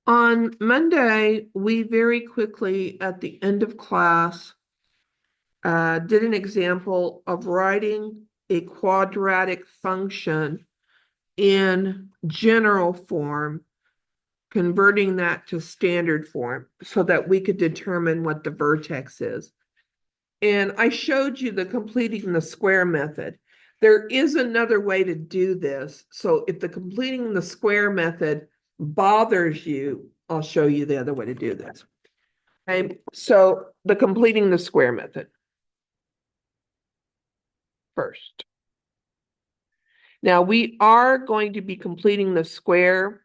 On Monday, we very quickly at the end of class did an example of writing a quadratic function in general form, converting that to standard form so that we could determine what the vertex is. And I showed you the completing the square method. There is another way to do this. So if the completing the square method bothers you, I'll show you the other way to do this. Okay, so the completing the square method first. Now we are going to be completing the square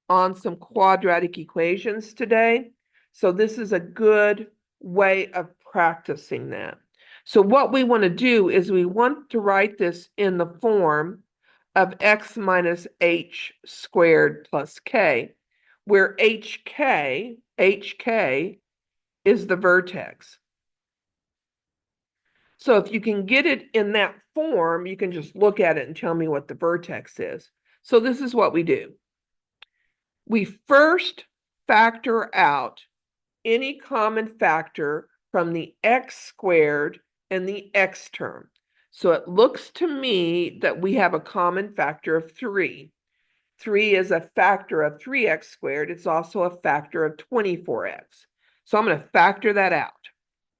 on some quadratic equations today. So this is a good way of practicing that. So what we want to do is we want to write this in the form of x minus h squared plus k, where hk is the vertex. So if you can get it in that form, you can just look at it and tell me what the vertex is. So this is what we do. We first factor out any common factor from the x squared and the x term. So it looks to me that we have a common factor of 3. 3 is a factor of 3x squared. It's also a factor of 24x. So I'm going to factor that out.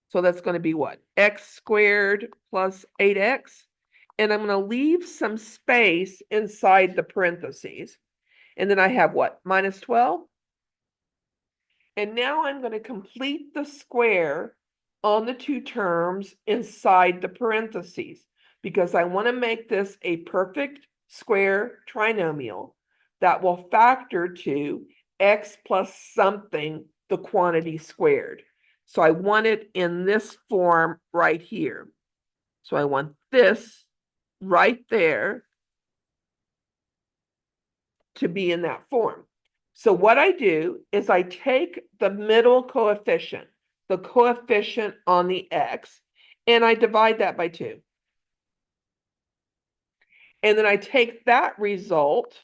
So that's going to be what? X squared plus 8x. And I'm going to leave some space inside the parentheses. And then I have what? Minus 12. And now I'm going to complete the square on the two terms inside the parentheses because I want to make this a perfect square trinomial that will factor to x plus something, the quantity squared. So I want it in this form right here. So I want this right there to be in that form. So what I do is I take the middle coefficient, the coefficient on the x, and I divide that by 2. And then I take that result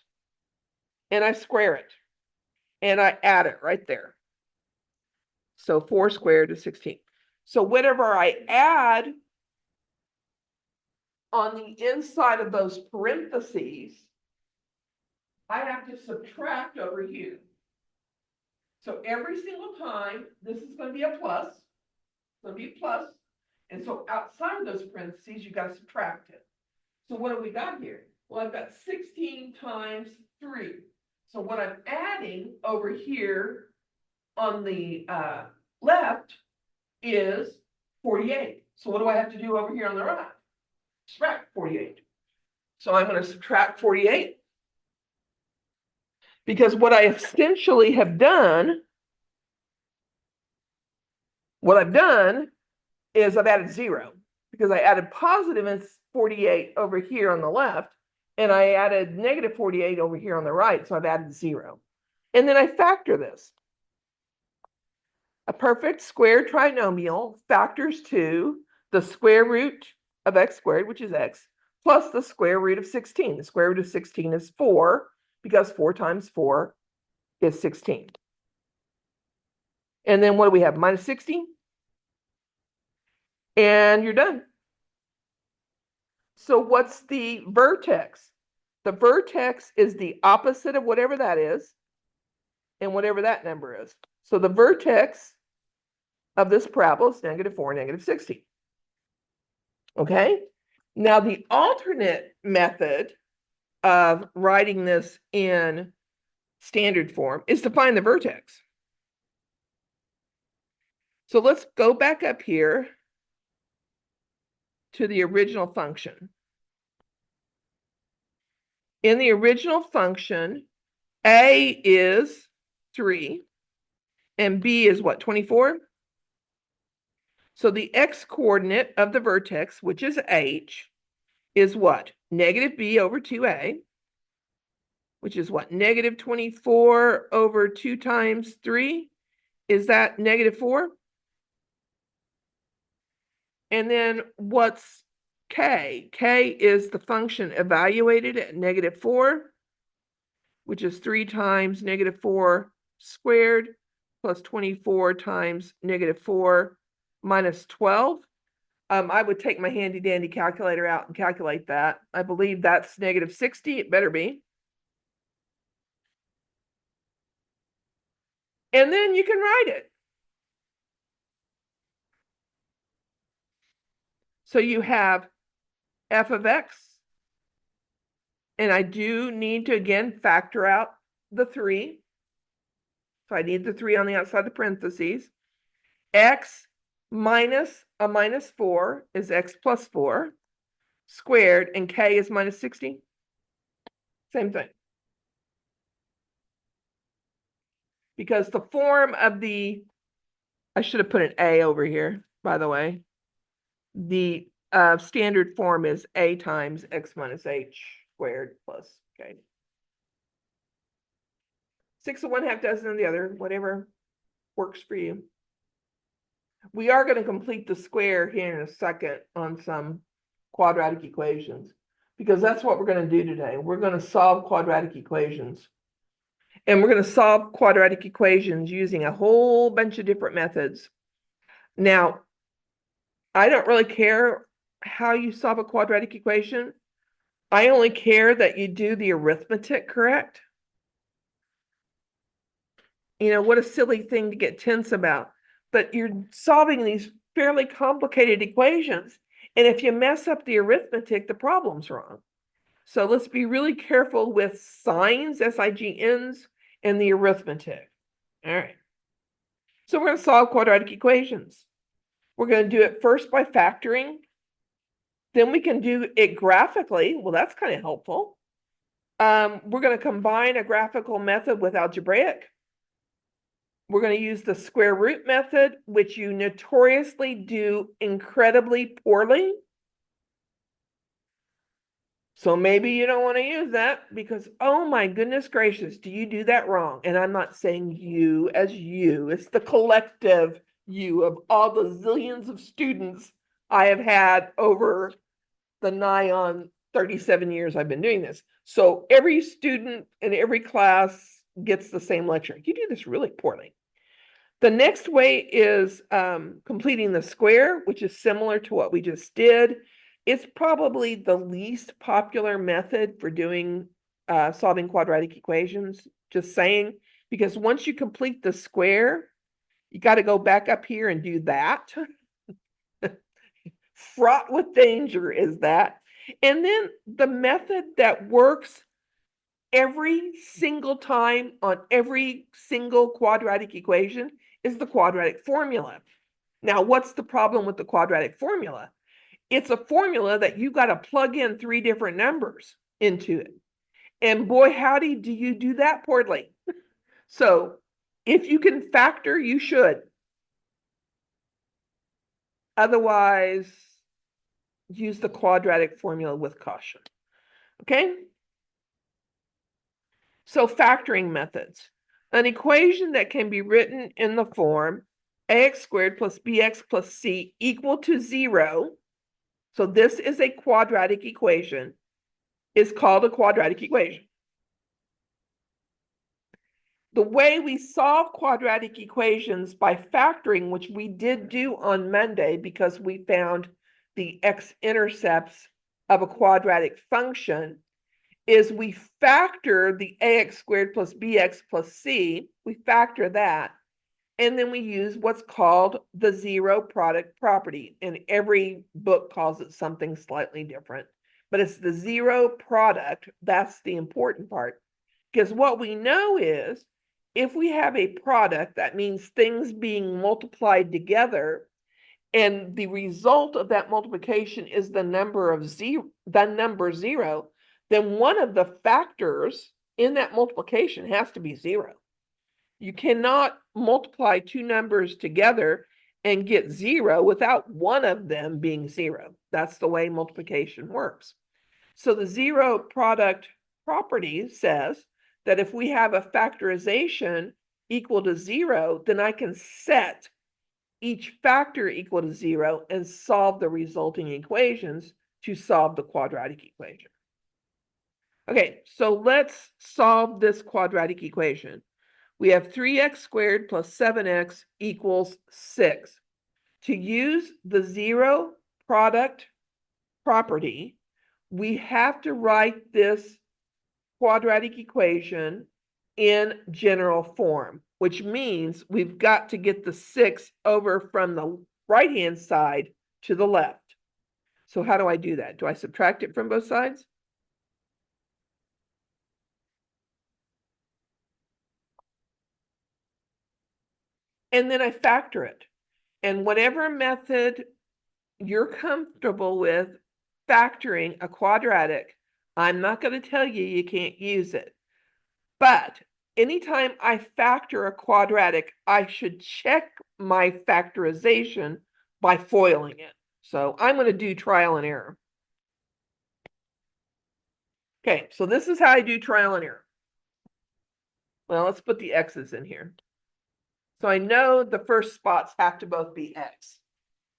and I square it. And I add it right there. So 4 squared is 16. So whatever I add on the inside of those parentheses, I have to subtract over here. So every single time, this is going to be a plus. It's going to be a plus. And so outside of those parentheses, you got to subtract it. So what have we got here? Well, I've got 16 times 3. So what I'm adding over here on the left is 48. So what do I have to do over here on the right? Subtract 48. So I'm going to subtract 48. Because what I essentially have done, is I've added 0. Because I added positive 48 over here on the left, and I added negative 48 over here on the right, so I've added 0. And then I factor this. A perfect square trinomial factors to the square root of x squared, which is x, plus the square root of 16. The square root of 16 is 4, because 4 times 4 is 16. And then what do we have? Minus 16? And you're done. So what's the vertex? The vertex is the opposite of whatever that is and whatever that number is. So the vertex of this parabola is -4, -16. Okay? Now the alternate method of writing this in standard form is to find the vertex. So let's go back up here to the original function. In the original function, A is 3 and B is what, 24? So the x coordinate of the vertex, which is h, is what? Negative b over 2a, which is what? Negative 24 over 2 times 3. Is that negative 4? And then what's k? K is the function evaluated at negative 4, which is 3 times negative 4 squared plus 24 times -4 minus 12. I would take my handy dandy calculator out and calculate that. I believe that's -60. It better be. And then you can write it. So you have f of x, and I do need to again factor out the 3. So I need the 3 on the outside of the parentheses. X minus a -4 is x plus 4 squared, and k is -60. Same thing. Because the form of the, I should have put an a over here, by the way. The standard form is a times x minus h squared plus k. 6 of one, half dozen of the other, whatever works for you. We are going to complete the square here in a second on some quadratic equations, because that's what we're going to do today. We're going to solve quadratic equations. And we're going to solve quadratic equations using a whole bunch of different methods. Now, I don't really care how you solve a quadratic equation. I only care that you do the arithmetic correct. You know, what a silly thing to get tense about. But you're solving these fairly complicated equations. And if you mess up the arithmetic, the problem's wrong. So let's be really careful with signs, SIGNs, and the arithmetic. All right. So we're going to solve quadratic equations. We're going to do it first by factoring. Then we can do it graphically. Well, that's kind of helpful. We're going to combine a graphical method with algebraic. We're going to use the square root method, which you notoriously do incredibly poorly. So maybe you don't want to use that because, oh my goodness gracious, do you do that wrong? And I'm not saying you as you, it's the collective you of all the zillions of students I have had over the nigh on 37 years I've been doing this. So every student in every class gets the same lecture. You do this really poorly. The next way is completing the square, which is similar to what we just did. It's probably the least popular method for doing solving quadratic equations, just saying, because once you complete the square, you got to go back up here and do that. Fraught with danger is that. And then the method that works every single time on every single quadratic equation is the quadratic formula. Now, what's the problem with the quadratic formula? It's a formula that you got to plug in 3 different numbers into it. And boy, howdy, do you do that poorly. So if you can factor, you should. Otherwise, use the quadratic formula with caution. Okay? So factoring methods. An equation that can be written in the form ax squared plus bx plus c equal to 0. So this is a quadratic equation, is called a quadratic equation. The way we solve quadratic equations by factoring, which we did do on Monday because we found the x-intercepts of a quadratic function, is we factor the ax squared plus bx plus c, we factor that, and then we use what's called the zero product property. And every book calls it something slightly different, but it's the zero product. That's the important part. Because what we know is if we have a product, that means things being multiplied together, and the result of that multiplication is the number 0, then one of the factors in that multiplication has to be 0. You cannot multiply 2 numbers together and get 0 without one of them being 0. That's the way multiplication works. So the zero product property says that if we have a factorization equal to 0, then I can set each factor equal to 0 and solve the resulting equations to solve the quadratic equation. Okay, so let's solve this quadratic equation. We have 3x squared plus 7x equals 6. To use the zero product property, we have to write this quadratic equation in general form, which means we've got to get the 6 over from the right-hand side to the left. So how do I do that? Do I subtract it from both sides? And then I factor it. And whatever method you're comfortable with factoring a quadratic, I'm not going to tell you you can't use it. But anytime I factor a quadratic, I should check my factorization by foiling it. So I'm going to do trial and error. Okay, so this is how I do trial and error. Well, let's put the x's in here. So I know the first spots have to both be x,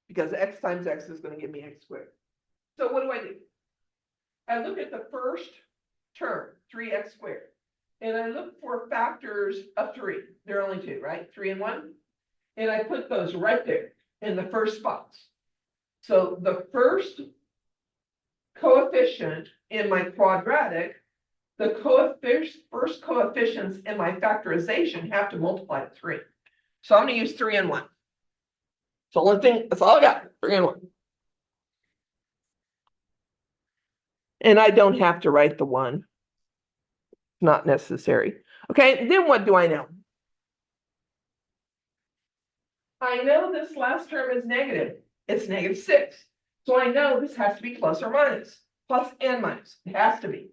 because x times x is going to give me x squared. So what do? I look at the first term, 3x squared, and I look for factors of 3. There are only 2, right? 3 and 1. And I put those right there in the first spots. So the first coefficient in my quadratic, the first coefficients in my factorization have to multiply to 3. So I'm going to use 3 and 1. So only thing, that's all I got, 3 and 1. And I don't have to write the 1. Not necessary. Okay, then what do I know? I know this last term is negative. It's negative 6. So I know this has to be plus or minus. Plus and minus. It has to be.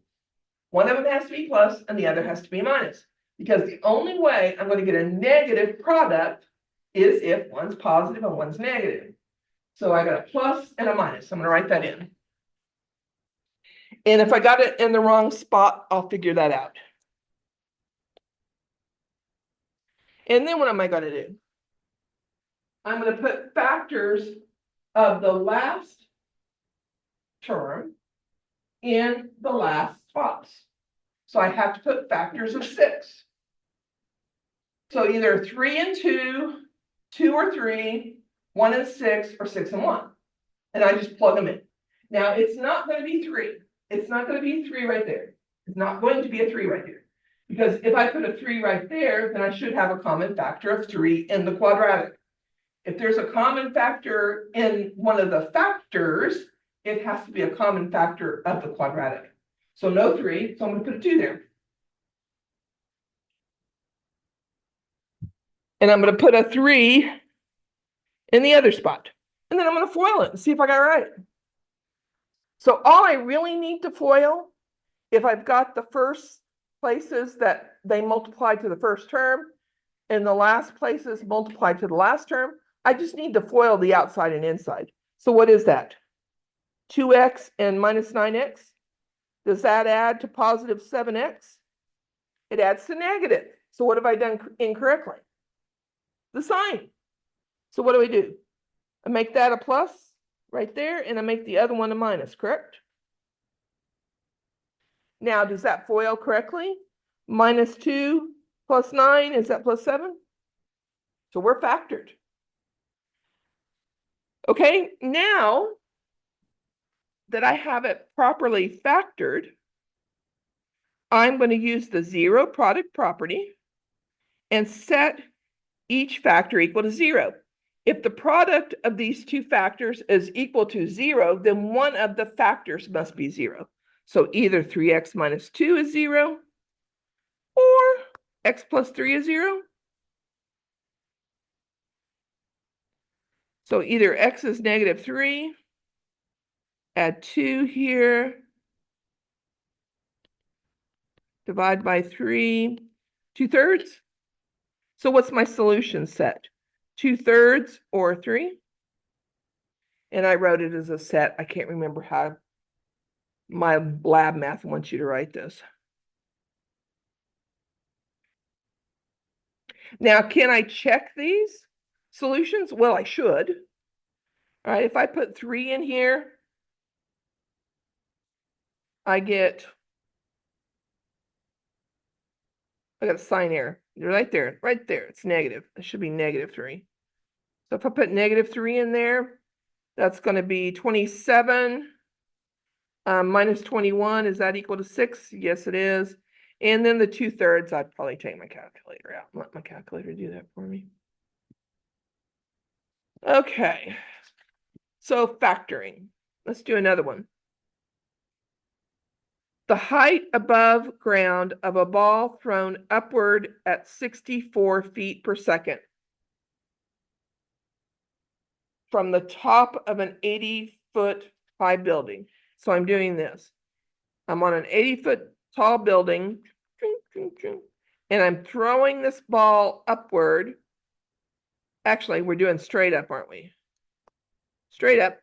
One of them has to be plus and the other has to be minus. Because the only way I'm going to get a negative product is if one's positive and one's negative. So I got a plus and a minus. I'm going to write that in. And if I got it in the wrong spot, I'll figure that out. And then what am I going to do? I'm going to put factors of the last term in the last spots. So I have to put factors of 6. So either 3 and 2, 2 or 3, 1 and 6, or 6 and 1. And I just plug them in. Now it's not going to be 3. It's not going to be 3 right there. It's not going to be a 3 right there. Because if I put a 3 right there, then I should have a common factor of 3 in the quadratic. If there's a common factor in one of the factors, it has to be a common factor of the quadratic. So no 3, so I'm going to put a 2 there. And I'm going to put a 3 in the other spot. And then I'm going to FOIL it and see if I got it right. So all I really need to FOIL, if I've got the first places that they multiply to the first term, and the last places multiply to the last term, I just need to FOIL the outside and inside. So what is that? 2x and minus 9x? Does that add to positive 7x? It adds to negative. So what have I done incorrectly? The sign. So what do? I make that a plus right there, and I make the other one a minus, correct? Now, does that FOIL correctly? Minus 2 plus 9, is that plus 7? So we're factored. Okay, now that I have it properly factored, I'm going to use the zero product property and set each factor equal to 0. If the product of these two factors is equal to 0, then one of the factors must be 0. So either 3x minus 2 is 0, or x plus 3 is 0. So either x is negative 3, add 2 here, divide by 3, 2/3. So what's my solution set? 2/3 or 3? And I wrote it as a set. I can't remember how my lab math wants you to write this. Now, can I check these solutions? Well, I should. All right, if I put 3 in here, I get I got a sign error. You're right there, right there. It's negative. It should be -3. So if I put -3 in there, that's going to be 27 minus 21. Is that equal to 6? Yes, it is. And then the 2/3, I'd probably take my calculator out. Let my calculator do that for me. Okay. So factoring. Let's do another one. The height above ground of a ball thrown upward at 64 feet per second from the top of an 80-foot high building. So I'm doing this. I'm on an 80-foot tall building, and I'm throwing this ball upward. Actually, we're doing straight up, aren't we? Straight up,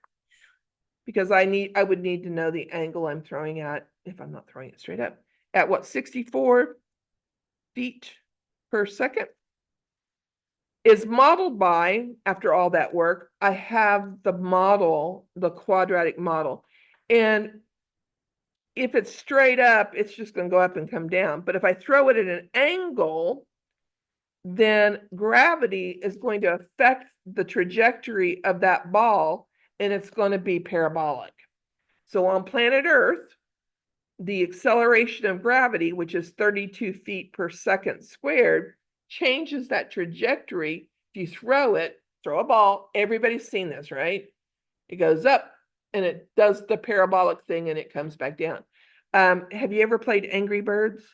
because I would need to know the angle I'm throwing at if I'm not throwing it straight up. At what, 64 feet per second? Is modeled by, after all that work, I have the model, the quadratic model. And if it's straight up, it's just going to go up and come down. But if I throw it at an angle, then gravity is going to affect the trajectory of that ball, and it's going to be parabolic. So on planet Earth, the acceleration of gravity, which is 32 feet per second squared, changes that trajectory. If you throw a ball, everybody's seen this, right? It goes up and it does the parabolic thing and it comes back down. Have you ever played Angry Birds?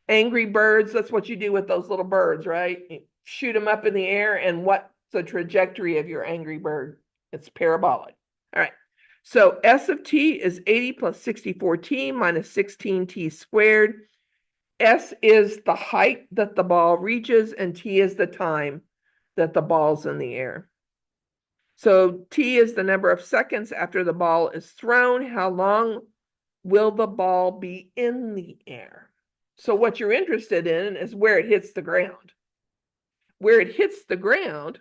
Angry Birds, that's what you do with those little birds, right? You shoot them up in the air, and what's the trajectory of your Angry Bird? It's parabolic. All right. So S of t is 80 plus 64t minus 16t squared. S is the height that the ball reaches, and t is the time that the ball's in the air. So t is the number of seconds after the ball is thrown. How long will the ball be in the air? So what you're interested in is where it hits the ground. Where it hits the ground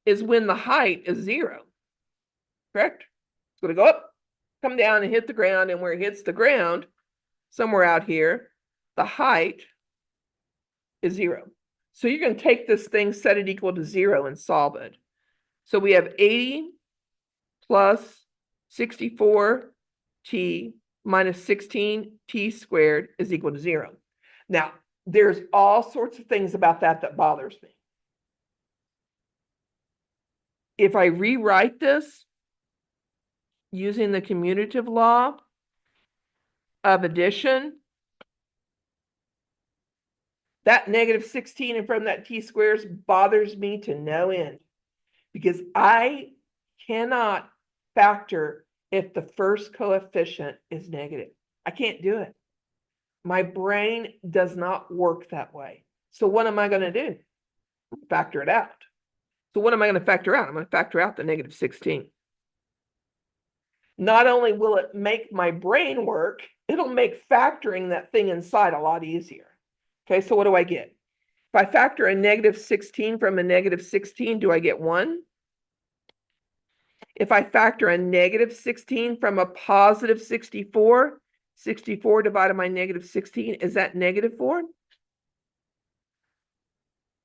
is when the height is 0, correct? It's going to go up, come down, and hit the ground, and where it hits the ground, somewhere out here, the height is 0. So you're going to take this thing, set it equal to 0, and solve it. So we have 80 plus 64t minus 16t squared is equal to 0. Now, there's all sorts of things about that bothers me. If I rewrite this using the commutative law of addition, that -16 in front of that t squares bothers me to no end, because I cannot factor if the first coefficient is negative. I can't do it. My brain does not work that way. So what am I going to do? Factor it out. So what am I going to factor out? I'm going to factor out the -16. Not only will it make my brain work, it'll make factoring that thing inside a lot easier. Okay, so what do I get? If I factor a -16 from a -16, do I get 1? If I factor a -16 from a positive 64, 64 divided by -16, is that -4?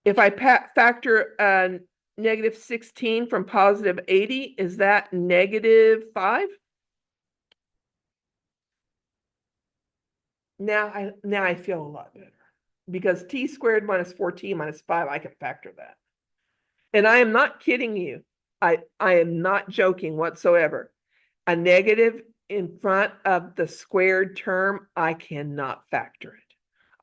If I factor a -16 from positive 80, is that -5? Now I feel a lot better, because t squared minus 4t minus 5, I can factor that. And I am not kidding you. I am not joking whatsoever. A negative in front of the squared term, I cannot factor it.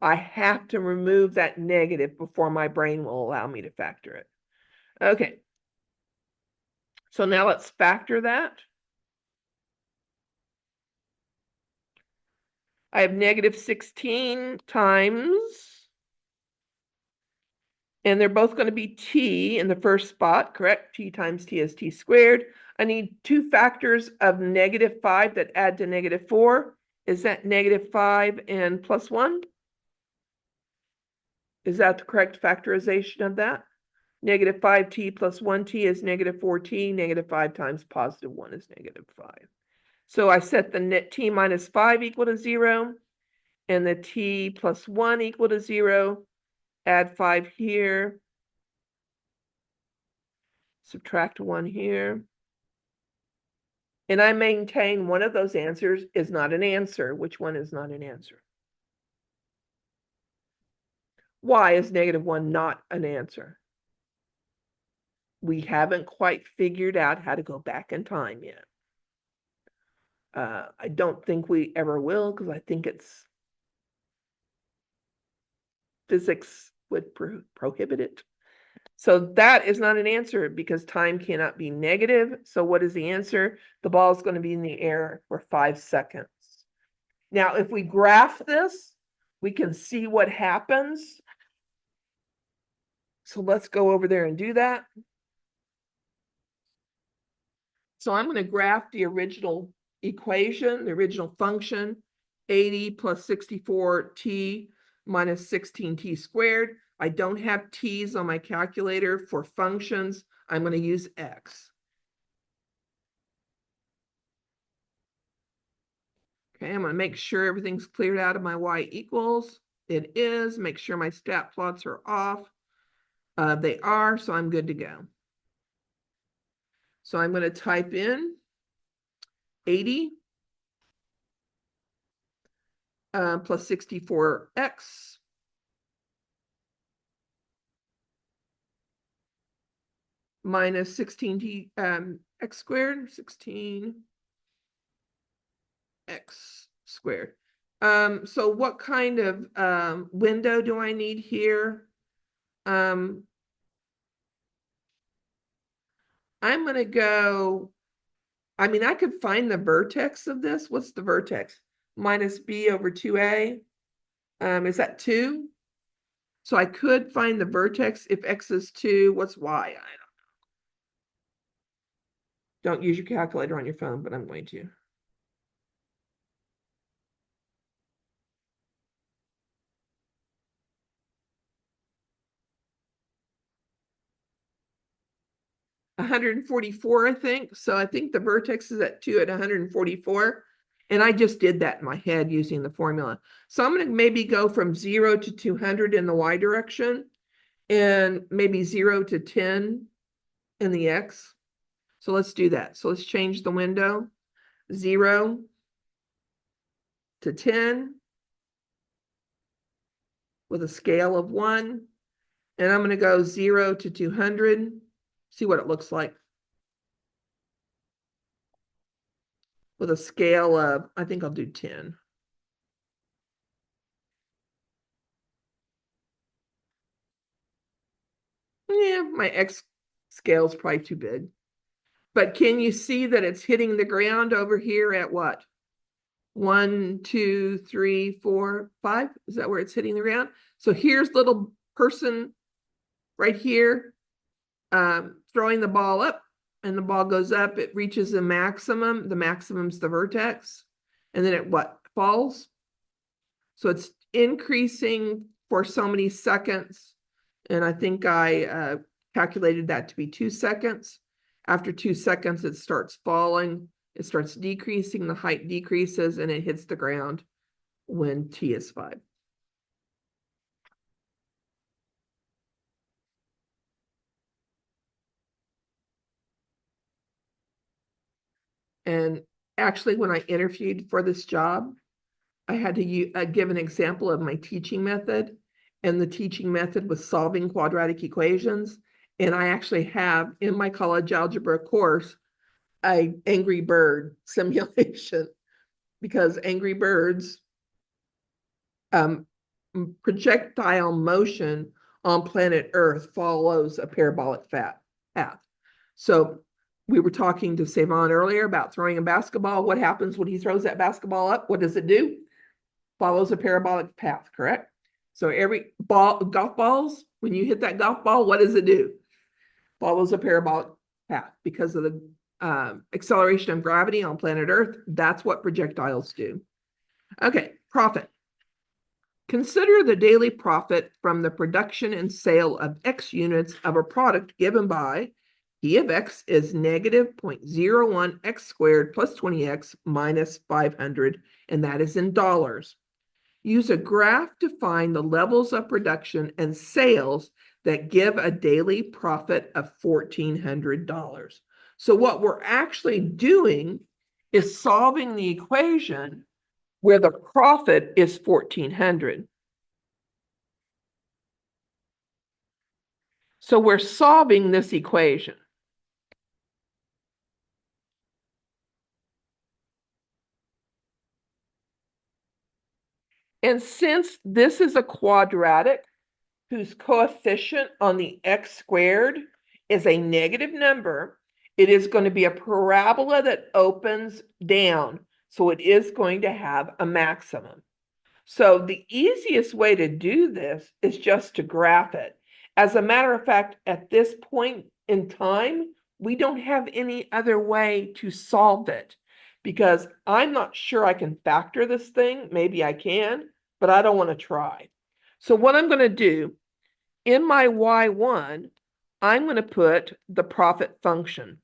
I have to remove that negative before my brain will allow me to factor it. Okay. So now let's factor that. I have -16 times, and they're both going to be t in the first spot, correct? T times t is t squared. I need 2 factors of -5 that add to -4. Is that -5 and plus 1? Is that the correct factorization of that? -5t plus 1t is -4t. -5 times +1 is -5. So I set the net t minus 5 equal to 0 and the t plus 1 equal to 0. Add 5 here. Subtract 1 here. And I maintain one of those answers is not an answer. Which one is not an answer? Why is -1 not an answer? We haven't quite figured out how to go back in time yet. I don't think we ever will, because I think it's physics would prohibit it. So that is not an answer because time cannot be negative. So what is the answer? The ball is going to be in the air for 5 seconds. Now, if we graph this, we can see what happens. So let's go over there and do that. So I'm going to graph the original equation, the original function, 80 plus 64t minus 16t squared. I don't have t's on my calculator for functions. I'm going to use x. Okay, I'm going to make sure everything's cleared out of my y equals. It is. Make sure my stat plots are off. They are, so I'm good to go. So I'm going to type in 80 plus 64x minus 16t x squared, 16 x squared. So what kind of window do I need here? I'm going to go, I mean, I could find the vertex of this. What's the vertex? Minus b over 2a. Is that 2? So I could find the vertex if x is 2. What's y? I don't use your calculator on your phone, but I'm going to. $144, I think. So I think the vertex is at 2 at 144. And I just did that in my head using the formula. So I'm going to maybe go from 0 to 200 in the y direction and maybe 0 to 10 in the x. So let's do that. So let's change the window. 0 to 10 with a scale of 1. And I'm going to go 0 to 200. See what it looks like. With a scale of, I think I'll do 10. Yeah, my x scale is probably too big. But can you see that it's hitting the ground over here at what? 1, 2, 3, 4, 5? Is that where it's hitting the ground? So here's little person right here throwing the ball up, and the ball goes up. It reaches the maximum. The maximum's the vertex. And then it what? Falls. So it's increasing for so many seconds. And I think I calculated that to be 2 seconds. After 2 seconds, it starts falling. It starts decreasing. The height decreases, and it hits the ground when t is 5. And actually, when I interviewed for this job, I had to give an example of my teaching method. And the teaching method was solving quadratic equations. And I actually have in my college algebra course an Angry Bird simulation, because Angry Birds projectile motion on planet Earth follows a parabolic path. So we were talking to Savon earlier about throwing a basketball. What happens when he throws that basketball up? What does it do? Follows a parabolic path, correct? So every golf balls, when you hit that golf ball, what does it do? Follows a parabolic path because of the acceleration of gravity on planet Earth. That's what projectiles do. Okay, profit. Consider the daily profit from the production and sale of X units of a product given by P of x is negative 0.01 x squared plus 20x minus 500, and that is in dollars. Use a graph to find the levels of production and sales that give a daily profit of $1,400. So what we're actually doing is solving the equation where the profit is 1,400. So we're solving this equation. And since this is a quadratic whose coefficient on the x squared is a negative number, it is going to be a parabola that opens down. So it is going to have a maximum. So the easiest way to do this is just to graph it. As a matter of fact, at this point in time, we don't have any other way to solve it because I'm not sure I can factor this thing. Maybe I can, but I don't want to try. So what I'm going to do, in my y1, I'm going to put the profit function.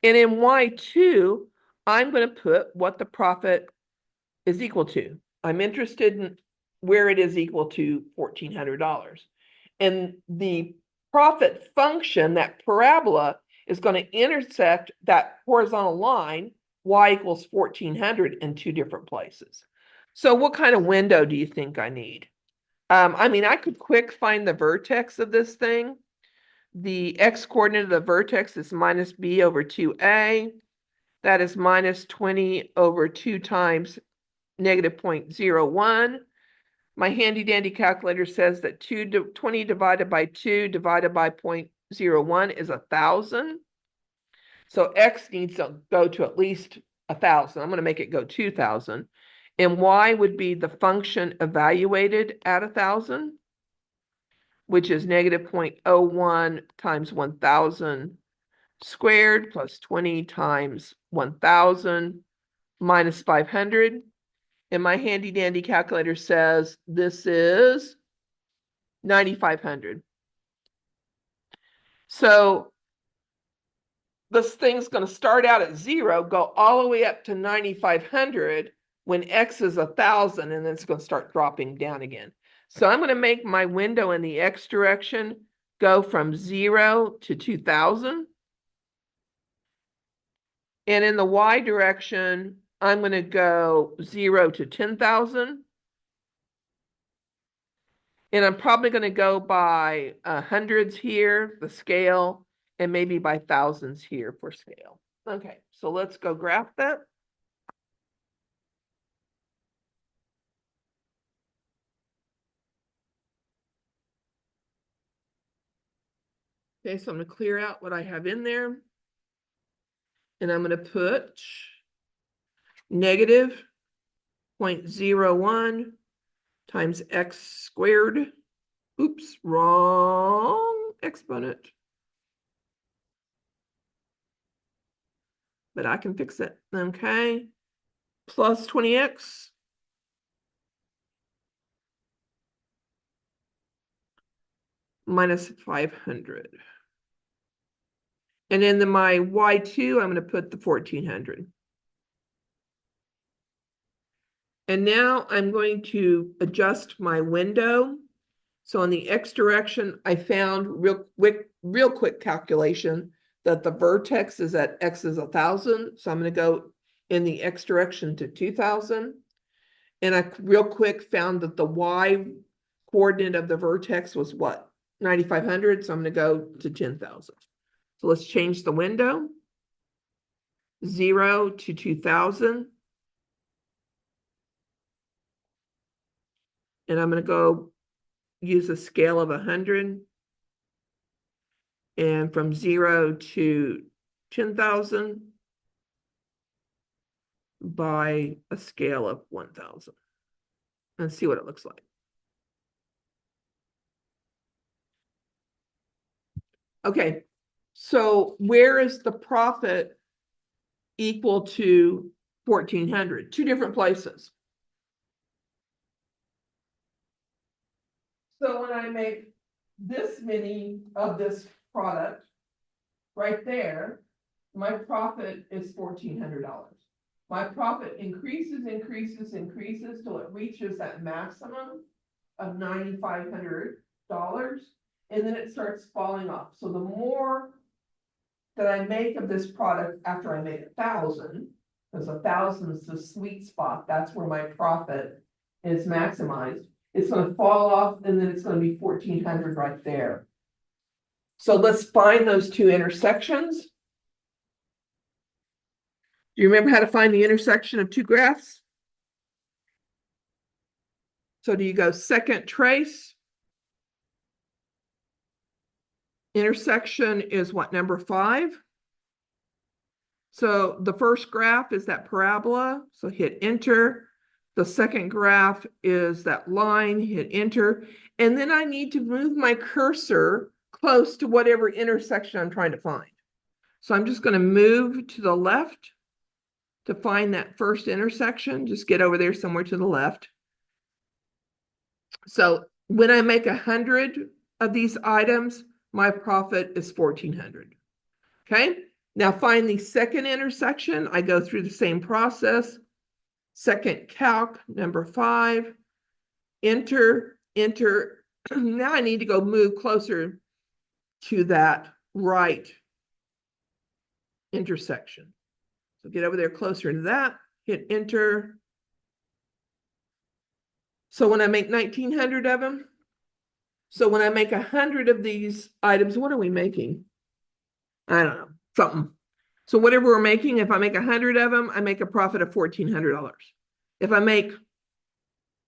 And in y2, I'm going to put what the profit is equal to. I'm interested in where it is equal to $1,400. And the profit function, that parabola, is going to intersect that horizontal line, y equals 1,400 in two different places. So what kind of window do you think I need? I mean, I could quick find the vertex of this thing. The x-coordinate of the vertex is minus b over 2a. That is minus 20 over 2 times negative 0.01. My handy dandy calculator says that 20 divided by 2 divided by 0.01 is 1,000. So x needs to go to at least 1,000. I'm going to make it go 2,000. And y would be the function evaluated at 1,000, which is negative 0.01 times 1,000 squared plus 20 times 1,000 minus 500. And my handy dandy calculator says this is 9,500. So this thing's going to start out at 0, go all the way up to 9,500 when x is 1,000, and then it's going to start dropping down again. So I'm going to make my window in the x direction go from 0 to 2,000. And in the y direction, I'm going to go 0 to 10,000. And I'm probably going to go by hundreds here, the scale, and maybe by thousands here for scale. Okay, so let's go graph that. Okay, so I'm going to clear out what I have in there. And I'm going to put negative 0.01 times x squared. Oops, wrong exponent. But I can fix it. Okay, plus 20x minus 500. And in my y2, I'm going to put the 1,400. And now I'm going to adjust my window. So in the x direction, I found real quick calculation that the vertex is at x is 1,000. So I'm going to go in the x direction to 2,000. And I real quick found that the y coordinate of the vertex was what? 9,500. So I'm going to go to 10,000. So let's change the window. 0 to 2,000. And I'm going to go use a scale of 100. And from 0 to 10,000 by a scale of 1,000. And see what it looks like. Okay, so where is the profit equal to 1,400? Two different places. So when I make this many of this product right there, my profit is $1,400. My profit increases till it reaches that maximum of $9,500, and then it starts falling off. So the more that I make of this product after I make 1,000, because 1,000 is the sweet spot, that's where my profit is maximized. It's going to fall off, and then it's going to be 1,400 right there. So let's find those two intersections. Do you remember how to find the intersection of two graphs? So do you go second trace? Intersection is what, number 5? So the first graph is that parabola, so hit enter. The second graph is that line, hit enter. And then I need to move my cursor close to whatever intersection I'm trying to find. So I'm just going to move to the left to find that first intersection. Just get over there somewhere to the left. So when I make 100 of these items, my profit is 1,400. Okay, now find the second intersection. I go through the same process. Second calc, number 5, enter, enter. Now I need to go move closer to that right intersection. So get over there closer to that, hit enter. So when I make 1,900 of them, so when I make 100 of these items, what are we making? I don't know, something. So whatever we're making, if I make 100 of them, I make a profit of $1,400. If I make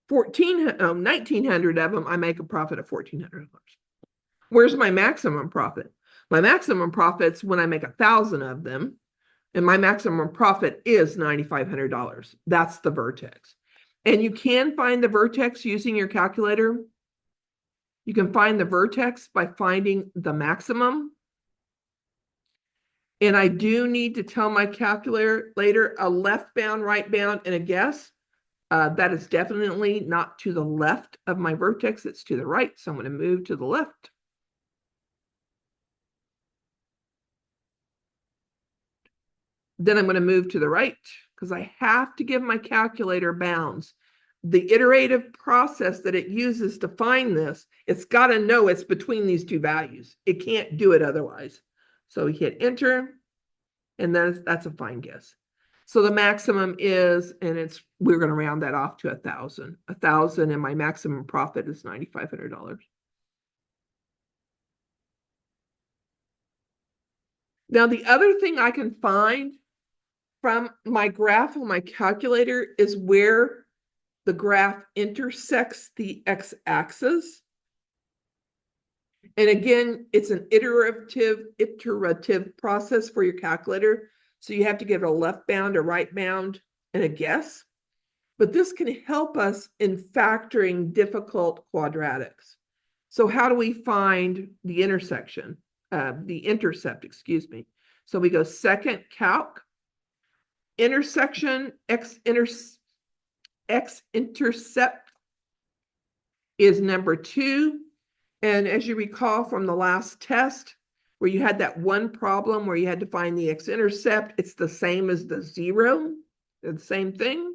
1,900 of them, I make a profit of $1,400. Where's my maximum profit? My maximum profit's when I make 1,000 of them, and my maximum profit is $9,500. That's the vertex. And you can find the vertex using your calculator. You can find the vertex by finding the maximum. And I do need to tell my calculator later a left bound, right bound, and a guess. That is definitely not to the left of my vertex. It's to the right. So I'm going to move to the left. Then I'm going to move to the right because I have to give my calculator bounds. The iterative process that it uses to find this, it's got to know it's between these two values. It can't do it otherwise. So we hit enter, and that's a fine guess. So the maximum is, and we're going to round that off to 1,000. 1,000, and my maximum profit is $9,500. Now, the other thing I can find from my graph on my calculator is where the graph intersects the x-axis. And again, it's an iterative process for your calculator. So you have to give it a left bound, a right bound, and a guess. But this can help us in factoring difficult quadratics. So how do we find the intersection, the intercept, excuse me. So we go second calc, intersection, x-intercept is number 2. And as you recall from the last test, where you had that one problem where you had to find the x-intercept, it's the same as the 0. They're the same thing.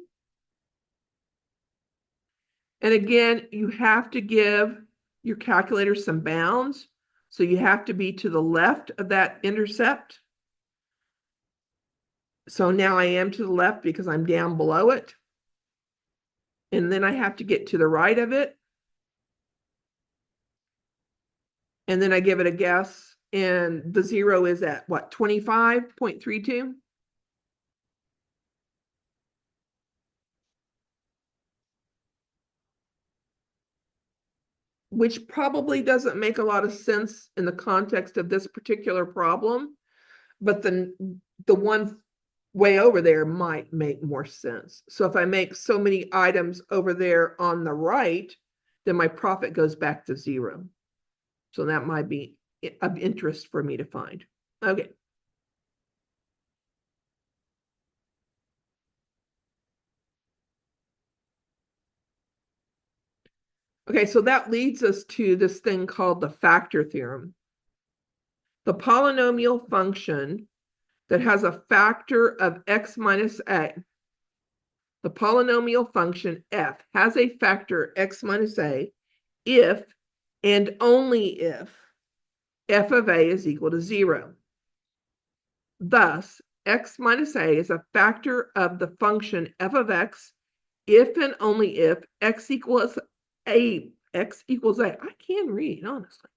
And again, you have to give your calculator some bounds. So you have to be to the left of that intercept. So now I am to the left because I'm down below it. And then I have to get to the right of it. And then I give it a guess. And the 0 is at what, 25.32? Which probably doesn't make a lot of sense in the context of this particular problem, but the one way over there might make more sense. So if I make so many items over there on the right, then my profit goes back to 0. So that might be of interest for me to find. Okay. Okay, so that leads us to this thing called the factor theorem. The polynomial function that has a factor of x minus a, the polynomial function f has a factor x minus a if and only if f of a is equal to 0. Thus, x minus a is a factor of the function f of x if and only if x equals a. I can't read, honestly.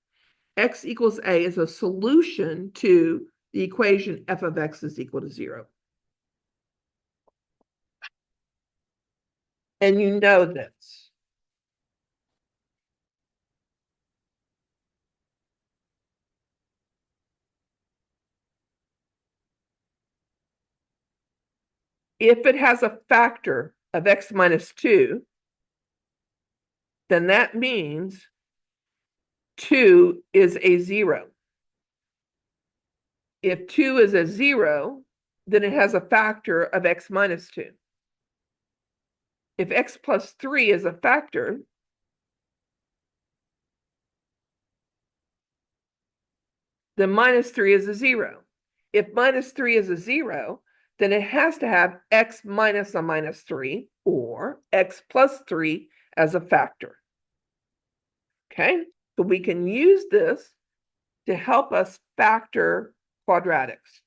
X equals a is a solution to the equation f of x is equal to 0. And you know this. If it has a factor of x minus 2, then that means 2 is a 0. If 2 is a 0, then it has a factor of x minus 2. If x plus 3 is a factor, then minus 3 is a 0. If minus 3 is a 0, then it has to have x minus a minus 3 or x plus 3 as a factor. Okay, so we can use this to help us factor quadratics.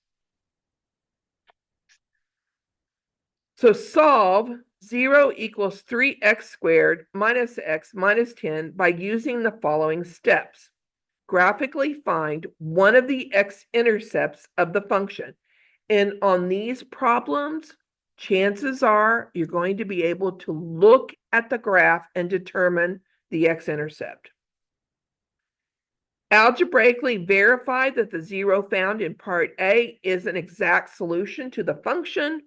So solve 0 equals 3x squared minus x minus 10 by using the following steps. Graphically find one of the x-intercepts of the function. And on these problems, chances are you're going to be able to look at the graph and determine the x-intercept. Algebraically verify that the 0 found in part A is an exact solution to the function.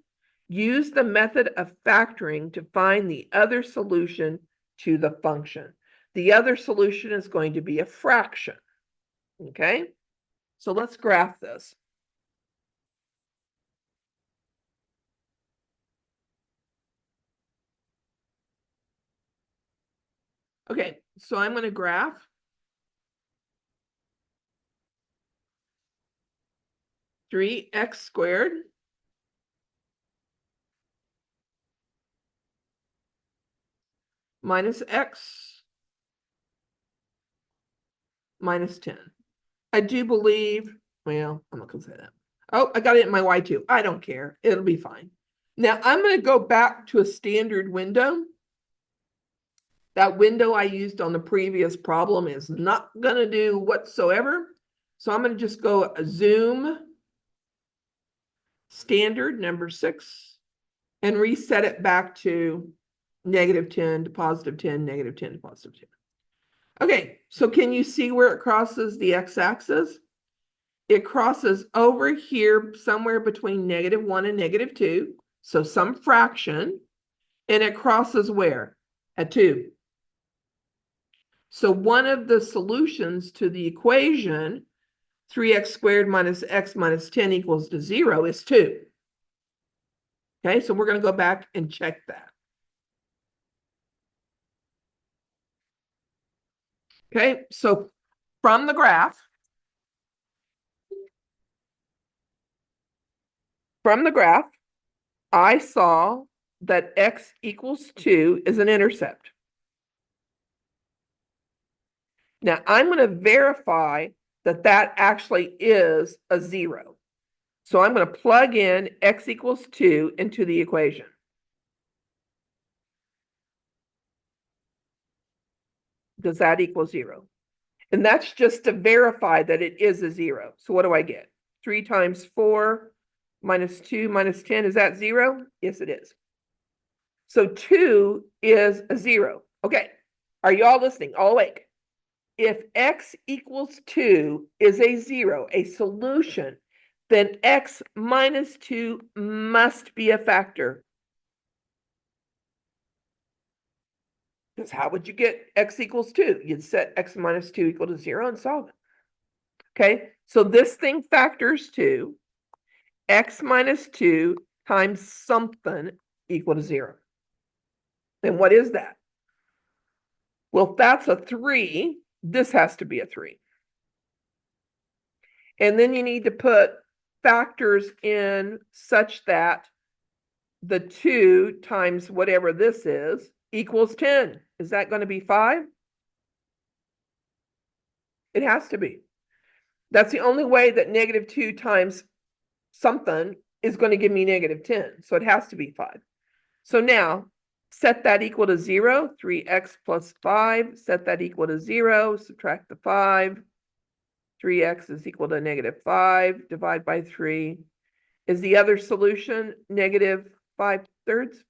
Use the method of factoring to find the other solution to the function. The other solution is going to be a fraction. Okay, so let's graph this. Okay, so I'm going to graph 3x squared minus x minus 10. I do believe, well, I'm not going to say that. Oh, I got it in my Y2. I don't care. It'll be fine. Now I'm going to go back to a standard window. That window I used on the previous problem is not going to do whatsoever. So I'm going to just go zoom standard number 6 and reset it back to -10 to +10, -10 to +10. Okay, so can you see where it crosses the x-axis? It crosses over here somewhere between -1 and -2, so some fraction, and it crosses where? At 2. So one of the solutions to the equation, 3x squared minus x minus 10 equals to 0, is 2. Okay, so we're going to go back and check that. Okay, so from the graph, I saw that x equals 2 is an intercept. Now I'm going to verify that that actually is a 0. So I'm going to plug in x equals 2 into the equation. Does that equal 0? And that's just to verify that it is a 0. So what do I get? 3 times 4 minus 2 minus 10, is that 0? Yes, it is. So 2 is a 0. Okay, are you all listening? All awake. If x equals 2 is a 0, a solution, then x minus 2 must be a factor. Because how would you get x equals 2? You'd set x minus 2 equal to 0 and solve it. Okay, so this thing factors to x minus 2 times something equal to 0. Then what is that? Well, if that's a 3, this has to be a 3. And then you need to put factors in such that the 2 times whatever this is equals 10. Is that going to be 5? It has to be. That's the only way that negative 2 times something is going to give me negative 10. So it has to be 5. So now set that equal to 0, 3x plus 5, set that equal to 0, subtract the 5, 3x is equal to negative 5, divide by 3. Is the other solution negative 5/3?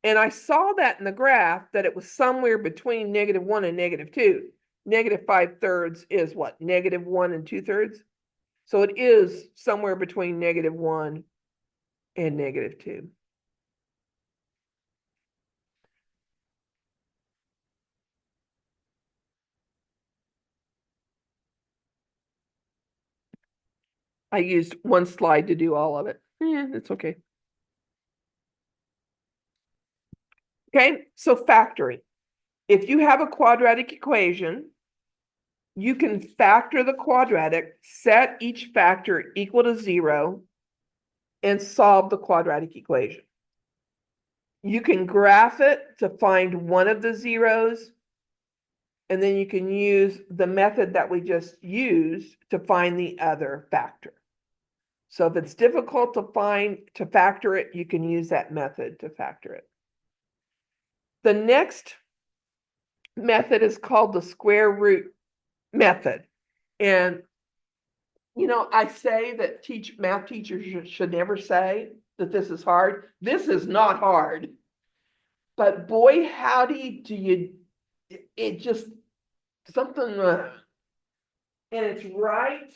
And I saw that in the graph that it was somewhere between negative 1 and negative 2. Negative 5/3 is what? Negative 1 and 2/3? So it is somewhere between negative 1 and negative 2. I used one slide to do all of it. Yeah, it's okay. Okay, so factoring. If you have a quadratic equation, you can factor the quadratic, set each factor equal to 0, and solve the quadratic equation. You can graph it to find one of the zeros, and then you can use the method that we just used to find the other factor. So if it's difficult to factor it, you can use that method to factor it. The next method is called the square root method. And, I say that math teachers should never say that this is hard. This is not hard. But boy, howdy, it just, something, and it's right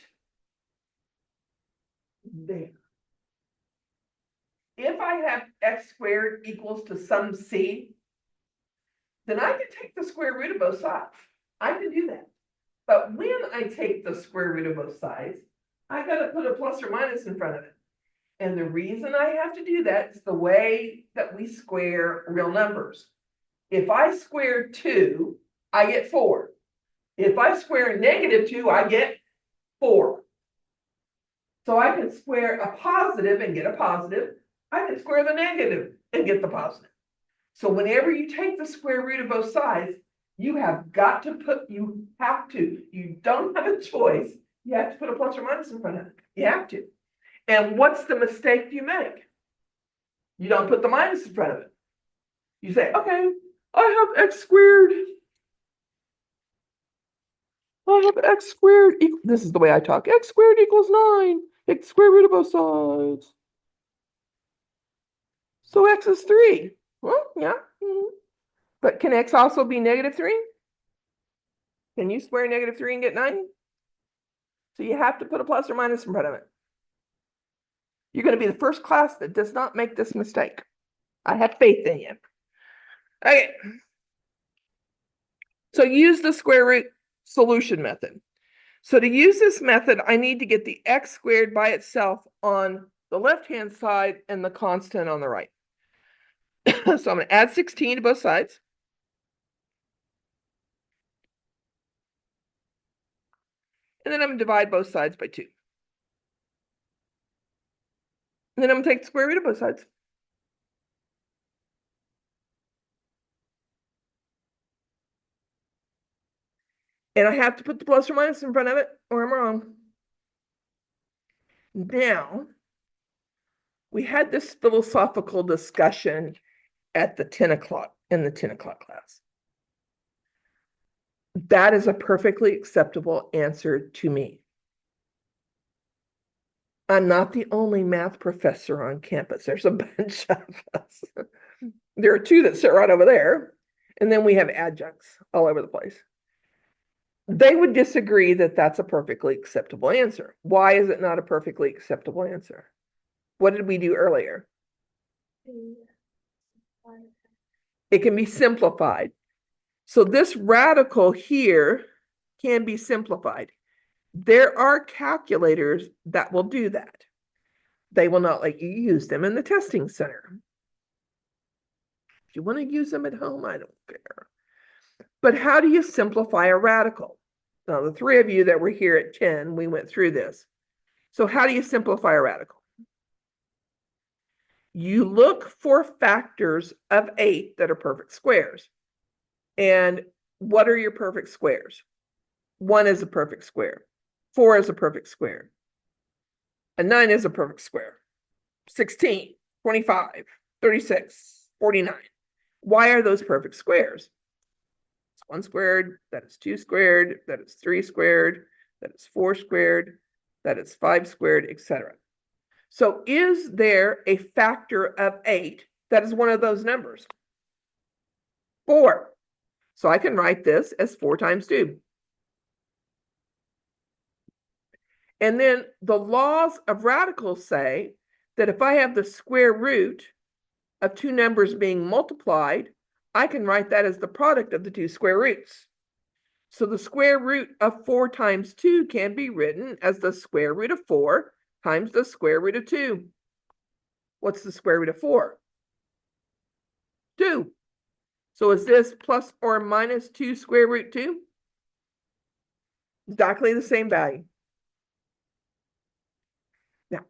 there. If I have x squared equals to some c, then I can take the square root of both sides. I can do that. But when I take the square root of both sides, I got to put a plus or minus in front of it. And the reason I have to do that is the way that we square real numbers. If I square 2, I get 4. If I square negative 2, I get 4. So I can square a positive and get a positive. I can square the negative and get the positive. So whenever you take the square root of both sides, you don't have a choice. You have to put a plus or minus in front of it. You have to. And what's the mistake you make? You don't put the minus in front of it. You say, okay, I have x squared. I have x squared equals, this is the way I talk, x squared equals 9. Take the square root of both sides. So x is 3. Well, yeah. But can x also be negative 3? Can you square negative 3 and get 9? So you have to put a plus or minus in front of it. You're going to be the first class that does not make this mistake. I have faith in you. Okay. So use the square root solution method. So to use this method, I need to get the x squared by itself on the left-hand side and the constant on the right. So I'm going to add 16 to both sides. And then I'm going to divide both sides by 2. And then I'm going to take the square root of both sides. And I have to put the plus or minus in front of it, or I'm wrong. Now, we had this philosophical discussion at the 10 o'clock, in the 10 o'clock class. That is a perfectly acceptable answer to me. I'm not the only math professor on campus. There's a bunch of us. There are 2 that sit right over there. And then we have adjuncts all over the place. They would disagree that that's a perfectly acceptable answer. Why is it not a perfectly acceptable answer? What did we do earlier? It can be simplified. So this radical here can be simplified. There are calculators that will do that. They will not let you use them in the testing center. If you want to use them at home, I don't care. But how do you simplify a radical? Now, the three of you that were here at 10, we went through this. So how do you simplify a radical? You look for factors of 8 that are perfect squares. And what are your perfect squares? 1 is a perfect square. 4 is a perfect square. And 9 is a perfect square. 16, 25, 36, 49. Why are those perfect squares? It's 1 squared, that is 2 squared, that is 3 squared, that is 4 squared, that is 5 squared, etc. So is there a factor of 8 that is one of those numbers? 4. So I can write this as 4 times 2. And then the laws of radicals say that if I have the square root of 2 numbers being multiplied, I can write that as the product of the 2 square roots. So the square root of 4 times 2 can be written as the square root of 4 times the square root of 2. What's the square root of 4? 2. So is this plus or minus 2 square root 2? Exactly the same value. Now,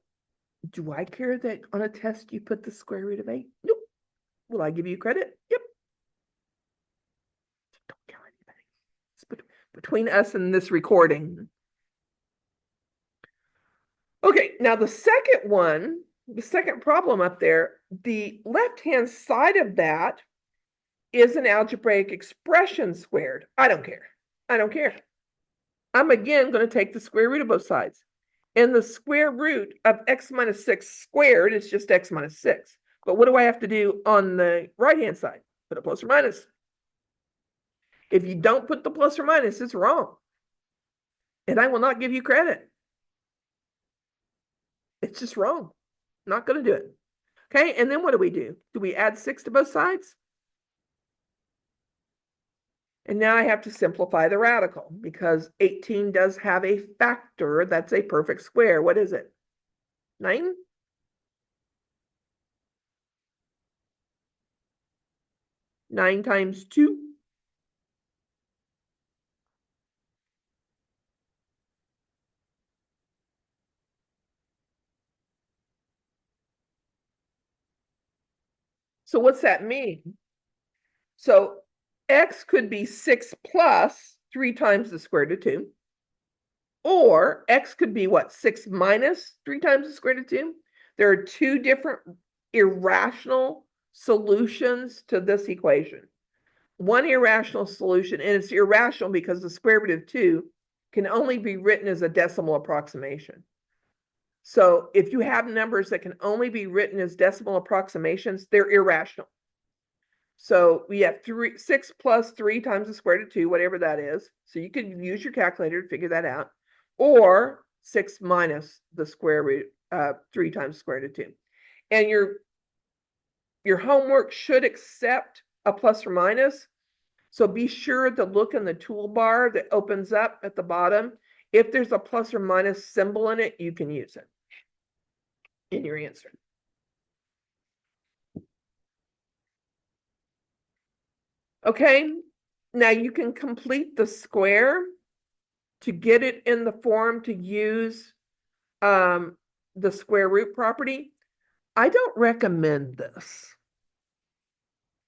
do I care that on a test you put the square root of 8? Nope. Will I give you credit? Yep. Don't tell anybody. It's between us and this recording. Okay, now the second one, the second problem up there, the left-hand side of that is an algebraic expression squared. I don't care. I don't care. I'm again going to take the square root of both sides. And the square root of x minus 6 squared is just x minus 6. But what do I have to do on the right-hand side? Put a plus or minus. If you don't put the plus or minus, it's wrong. And I will not give you credit. It's just wrong. Not going to do it. Okay, and then what do? Do we add 6 to both sides? And now I have to simplify the radical because 18 does have a factor that's a perfect square. What is it? 9? Nine times 2. So what's that mean? So x could be 6 plus 3 times the square root of 2. Or x could be what? 6 minus 3 times the square root of 2. There are 2 different irrational solutions to this equation. One irrational solution, and it's irrational because the square root of 2 can only be written as a decimal approximation. So if you have numbers that can only be written as decimal approximations, they're irrational. So we have 6 plus 3 times the square root of 2, whatever that is. So you could use your calculator to figure that out. Or 6 minus the square root, 3 times the square root of 2. And your homework should accept a plus or minus. So be sure to look in the toolbar that opens up at the bottom. If there's a plus or minus symbol in it, you can use it in your answer. Okay, now you can complete the square to get it in the form to use the square root property. I don't recommend this,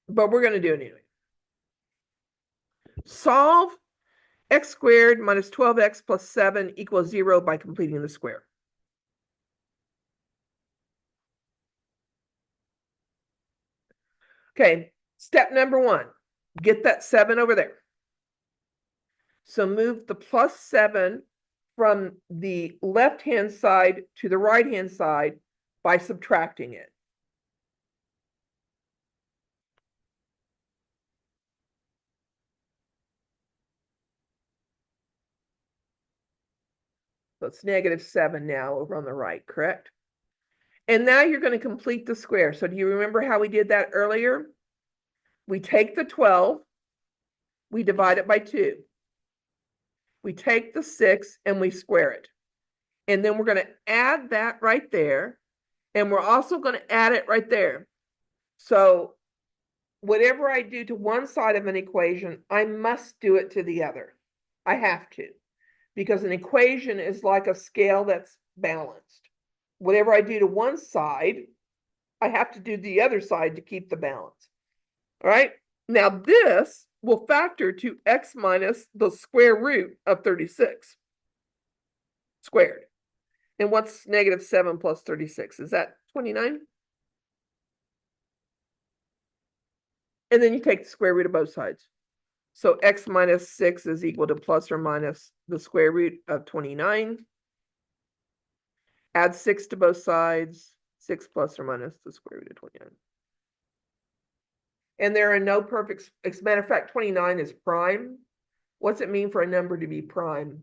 but we're going to do it anyway. Solve x squared minus 12x plus 7 equals 0 by completing the square. Okay, step number 1, get that 7 over there. So move the plus 7 from the left-hand side to the right-hand side by subtracting it. So it's -7 now over on the right, correct? And now you're going to complete the square. So do you remember how we did that earlier? We take the 12, we divide it by 2. We take the 6 and we square it. And then we're going to add that right there. And we're also going to add it right there. So whatever I do to one side of an equation, I must do it to the other. I have to, because an equation is like a scale that's balanced. Whatever I do to one side, I have to do the other side to keep the balance. All right. Now this will factor to x minus the square root of 36 squared. And what's negative 7 plus 36? Is that 29? And then you take the square root of both sides. So x minus 6 is equal to plus or minus the square root of 29. Add 6 to both sides. 6 plus or minus the square root of 29. And there are no perfect, as a matter of fact, 29 is prime. What's it mean for a number to be prime?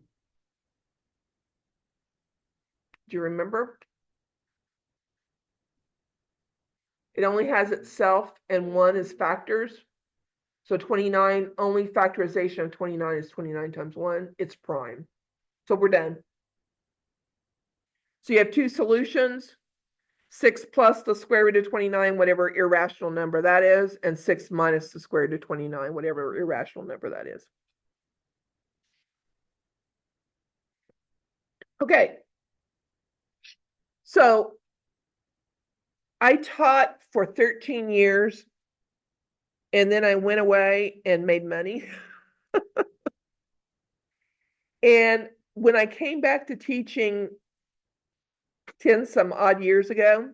Do you remember? It only has itself and 1 as factors. So 29, only factorization of 29 is 29 times 1. It's prime. So we're done. So you have two solutions. 6 plus the square root of 29, whatever irrational number that is, and 6 minus the square root of 29, whatever irrational number that is. Okay. So I taught for 13 years, and then I went away and made money. And when I came back to teaching 10 some odd years ago,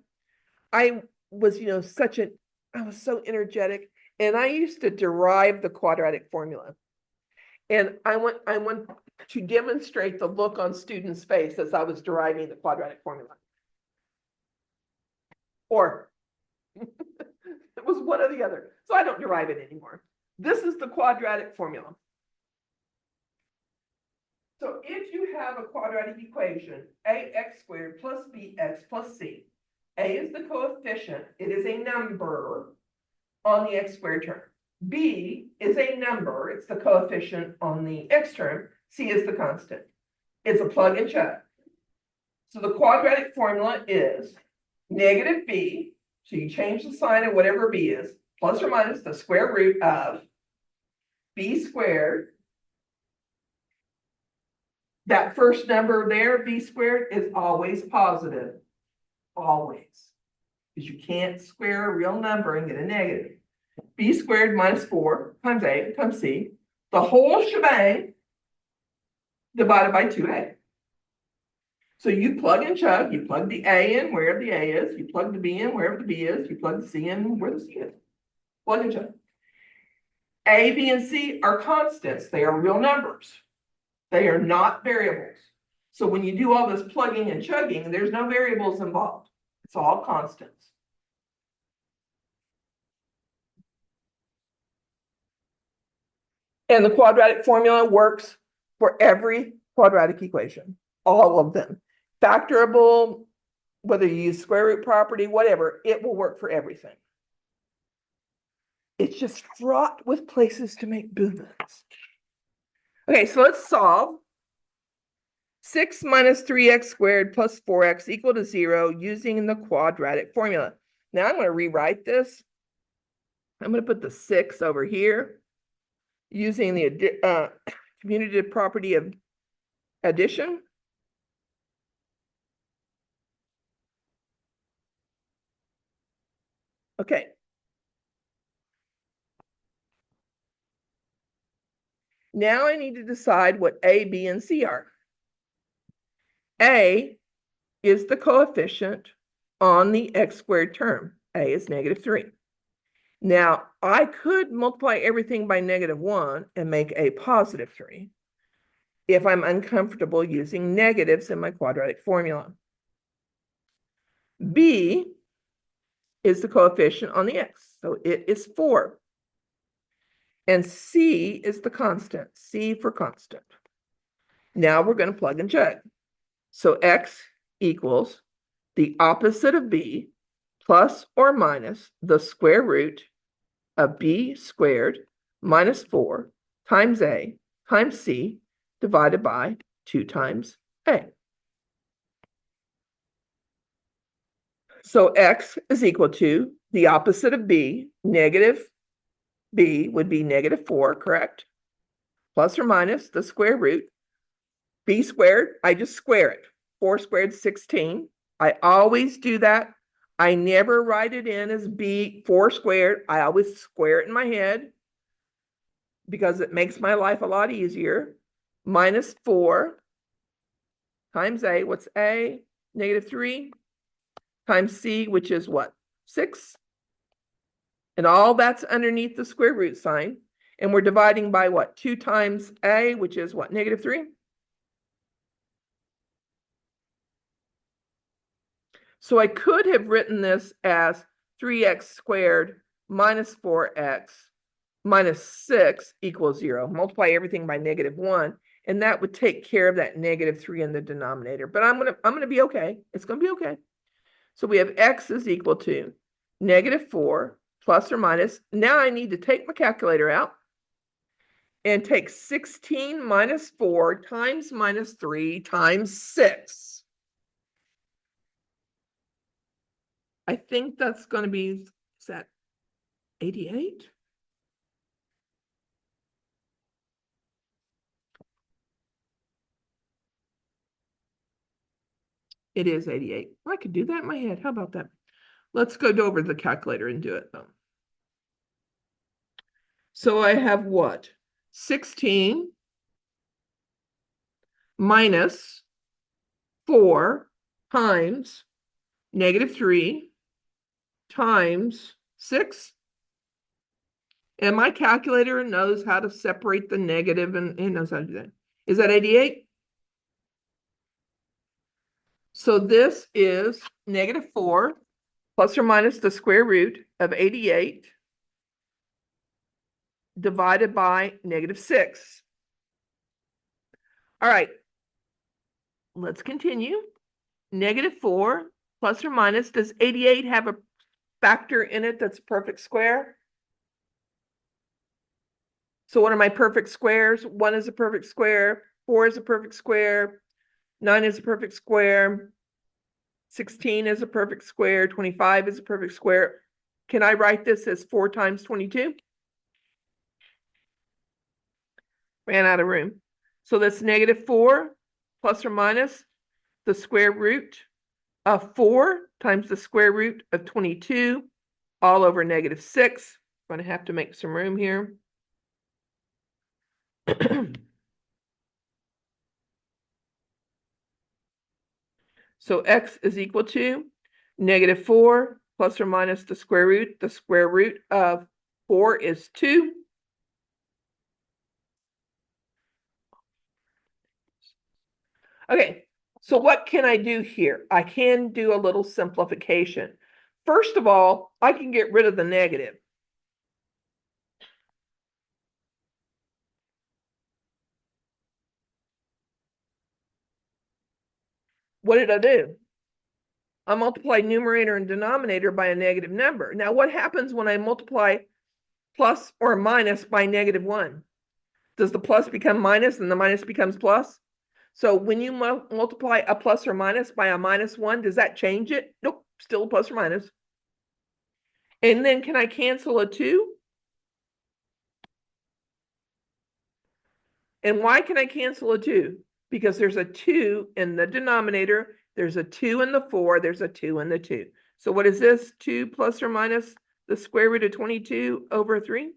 I was, I was so energetic, and I used to derive the quadratic formula. And I want to demonstrate the look on students' face as I was deriving the quadratic formula. Or it was one or the other. So I don't derive it anymore. This is the quadratic formula. So if you have a quadratic equation, ax squared plus bx plus c, a is the coefficient, it is a number on the x squared term. B is a number, it's the coefficient on the x term, c is the constant. It's a plug and chug. So the quadratic formula is negative b, so you change the sign of whatever b is, plus or minus the square root of b squared. That first number there, b squared, is always positive. Always. Because you can't square a real number and get a negative. B squared minus 4 times a times c, the whole shebang divided by 2a. So you plug and chug, you plug the a in wherever the a is, you plug the b in wherever the b is, you plug the c in where the c is. Plug and chug. A, b, and c are constants. They are real numbers. They are not variables. So when you do all this plugging and chugging, there's no variables involved. It's all constants. And the quadratic formula works for every quadratic equation, all of them. Factorable, whether you use square root property, whatever, it will work for everything. It's just fraught with places to make boo-boos. Okay, so let's solve. 6 minus 3x squared plus 4x equal to 0 using the quadratic formula. Now I'm going to rewrite this. I'm going to put the 6 over here using the commutative property of addition. Okay. Now I need to decide what a, b, and c are. A is the coefficient on the x squared term. A is negative 3. Now, I could multiply everything by negative 1 and make a positive 3 if I'm uncomfortable using negatives in my quadratic formula. B is the coefficient on the x, so it is 4. And c is the constant, c for constant. Now we're going to plug and chug. So x equals the opposite of b plus or minus the square root of b squared minus 4 times a times c divided by 2 times a. So x is equal to the opposite of b, negative b would be -4, correct? Plus or minus the square root. B squared, I just square it. 4 squared, 16. I always do that. I never write it in as b 4 squared. I always square it in my head because it makes my life a lot easier. Minus 4 times a, what's a? -3 times c, which is what? 6. And all that's underneath the square root sign. And we're dividing by what? 2 times a, which is what? -3. So I could have written this as 3x squared minus 4x minus 6 equals 0. Multiply everything by -1, and that would take care of that -3 in the denominator. But I'm gonna be okay. It's gonna be okay. So we have x is equal to -4 plus or minus. Now I need to take my calculator out and take 16 minus 4 times -3 times 6. I think that's going to be, is that 88? It is 88. I could do that in my head. How about that? Let's go over to the calculator and do it though. So I have what? 16 minus 4 times -3 times 6. And my calculator knows how to separate the negative and it knows how to do that. Is that 88? So this is -4 plus or minus the square root of 88 divided by -6. All right, let's continue. -4 plus or minus, does 88 have a factor in it that's a perfect square? So what are my perfect squares? 1 is a perfect square, 4 is a perfect square, 9 is a perfect square, 16 is a perfect square, 25 is a perfect square. Can I write this as 4 times 22? Ran out of room. So that's -4 plus or minus the square root of 4 times the square root of 22 all over -6. I'm going to have to make some room here. So x is equal to -4 plus or minus the square root. The square root of 4 is 2. Okay, so what can I do here? I can do a little simplification. First of all, I can get rid of the negative. What did I do? I multiplied numerator and denominator by a negative number. Now, what happens when I multiply plus or minus by -1? Does the plus become minus and the minus becomes plus? So when you multiply a plus or minus by a -1, does that change it? Nope, still a plus or minus. And then can I cancel a 2? And why can I cancel a 2? Because there's a 2 in the denominator, there's a 2 in the 4, there's a 2 in the 2. So what is this? 2 plus or minus the square root of 22 over 3?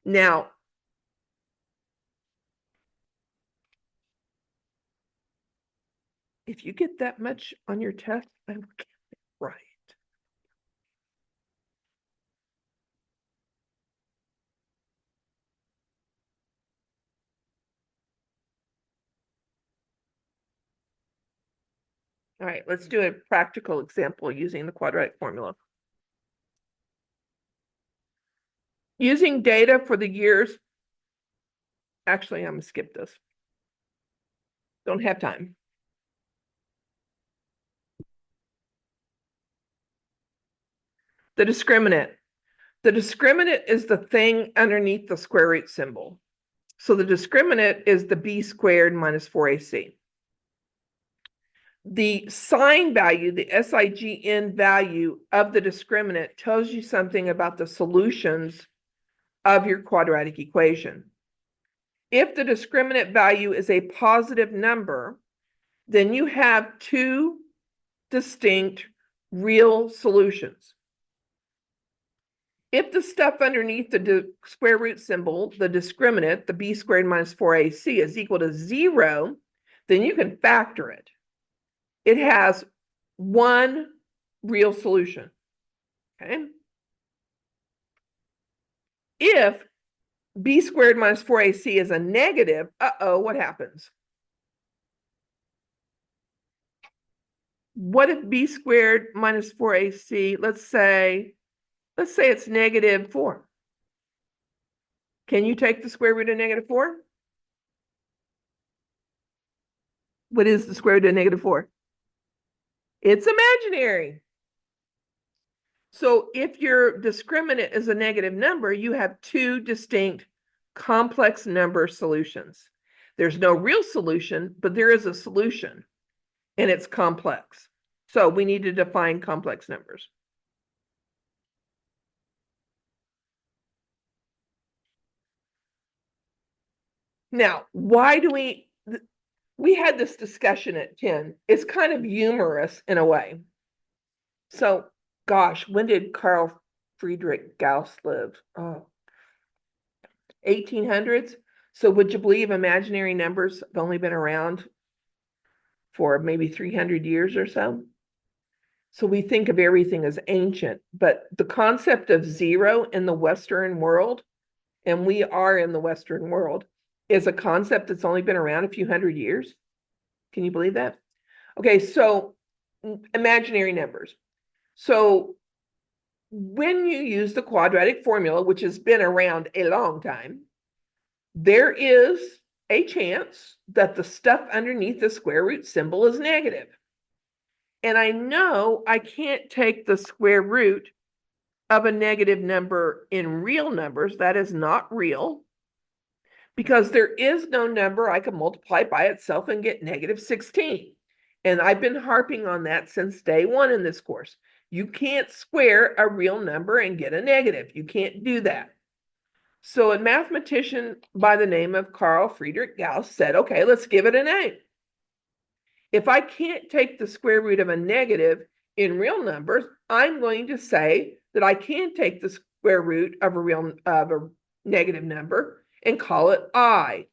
Now, if you get that much on your test, I will get it right. All right, let's do a practical example using the quadratic formula. Using data for the years, actually, I'm gonna skip this. Don't have time. The discriminant. The discriminant is the thing underneath the square root symbol. So the discriminant is the b squared minus 4ac. the sign value, the SIGN value of the discriminant tells you something about the solutions of your quadratic equation. If the discriminant value is a positive number, then you have two distinct real solutions. If the stuff underneath the square root symbol, the discriminant, the b squared minus 4ac is equal to 0, then you can factor it. It has one real solution, okay? If b squared minus 4ac is a negative, what happens? What if b squared minus 4ac, let's say it's negative 4. Can you take the square root of negative 4? What is the square root of negative 4? It's imaginary. So if your discriminant is a negative number, you have two distinct complex number solutions. There's no real solution, but there is a solution, and it's complex. So we need to define complex numbers. Now, why do we had this discussion at 10. It's kind of humorous in a way. So, gosh, when did Carl Friedrich Gauss live? Oh, 1800s. So would you believe imaginary numbers have only been around for maybe 300 years or so? So we think of everything as ancient, but the concept of zero in the Western world, and we are in the Western world, is a concept that's only been around a few hundred years. Can you believe that? Okay, so imaginary numbers. So when you use the quadratic formula, which has been around a long time, there is a chance that the stuff underneath the square root symbol is negative. And I know I can't take the square root of a negative number in real numbers. That is not real, because there is no number I can multiply by itself and get negative 16. And I've been harping on that since day one in this course. You can't square a real number and get a negative. You can't do that. So a mathematician by the name of Carl Friedrich Gauss said, okay, let's give it a name. If I can't take the square root of a negative in real numbers, I'm going to say that I can take the square root of a negative number and call it I.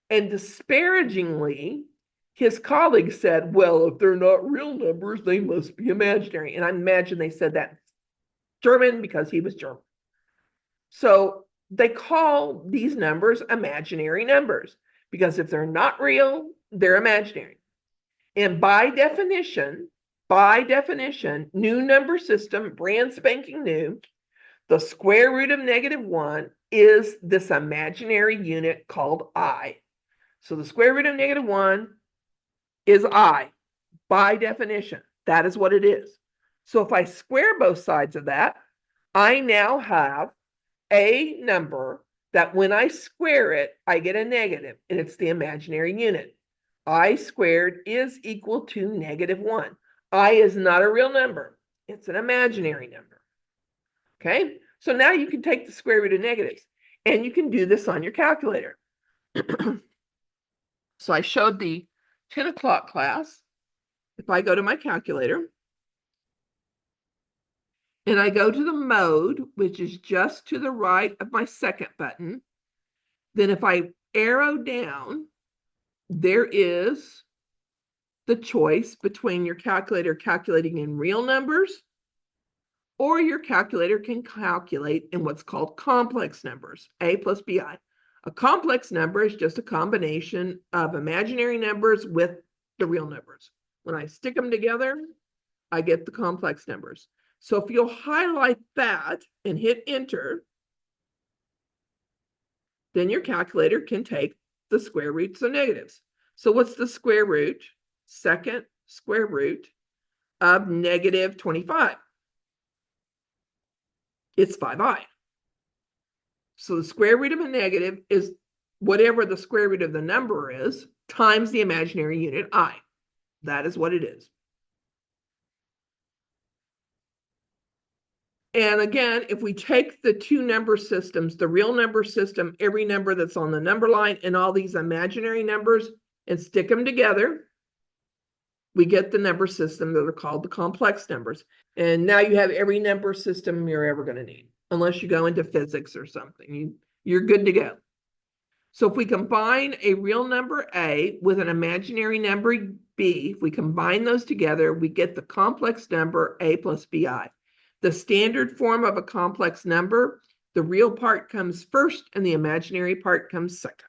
And disparagingly, his colleagues said, well, if they're not real numbers, they must be imaginary. And I imagine they said that in German because he was German. So they call these numbers imaginary numbers because if they're not real, they're imaginary. And by definition, new number system, brand spanking new, the square root of -1 is this imaginary unit called I. So the square root of -1 is I, by definition. That is what it is. So if I square both sides of that, I now have a number that when I square it, I get a negative, and it's the imaginary unit. I squared is equal to -1. I is not a real number. It's an imaginary number. Okay? So now you can take the square root of negatives, and you can do this on your calculator. So I showed the 10 o'clock class. If I go to my calculator, and I go to the mode, which is just to the right of my second button, then if I arrow down, there is the choice between your calculator calculating in real numbers, or your calculator can calculate in what's called complex numbers, a plus bi. A complex number is just a combination of imaginary numbers with the real numbers. When I stick them together, I get the complex numbers. So if you'll highlight that and hit enter, then your calculator can take the square roots of negatives. So what's the square root, second square root of -25? It's 5i. So the square root of a negative is whatever the square root of the number is times the imaginary unit I. That is what it is. And again, if we take the two number systems, the real number system, every number that's on the number line, and all these imaginary numbers, and stick them together, we get the number system that are called the complex numbers. And now you have every number system you're ever going to need, unless you go into physics or something. You're good to go. So if we combine a real number A with an imaginary number B, if we combine those together, we get the complex number A plus BI. The standard form of a complex number, the real part comes first and the imaginary part comes second.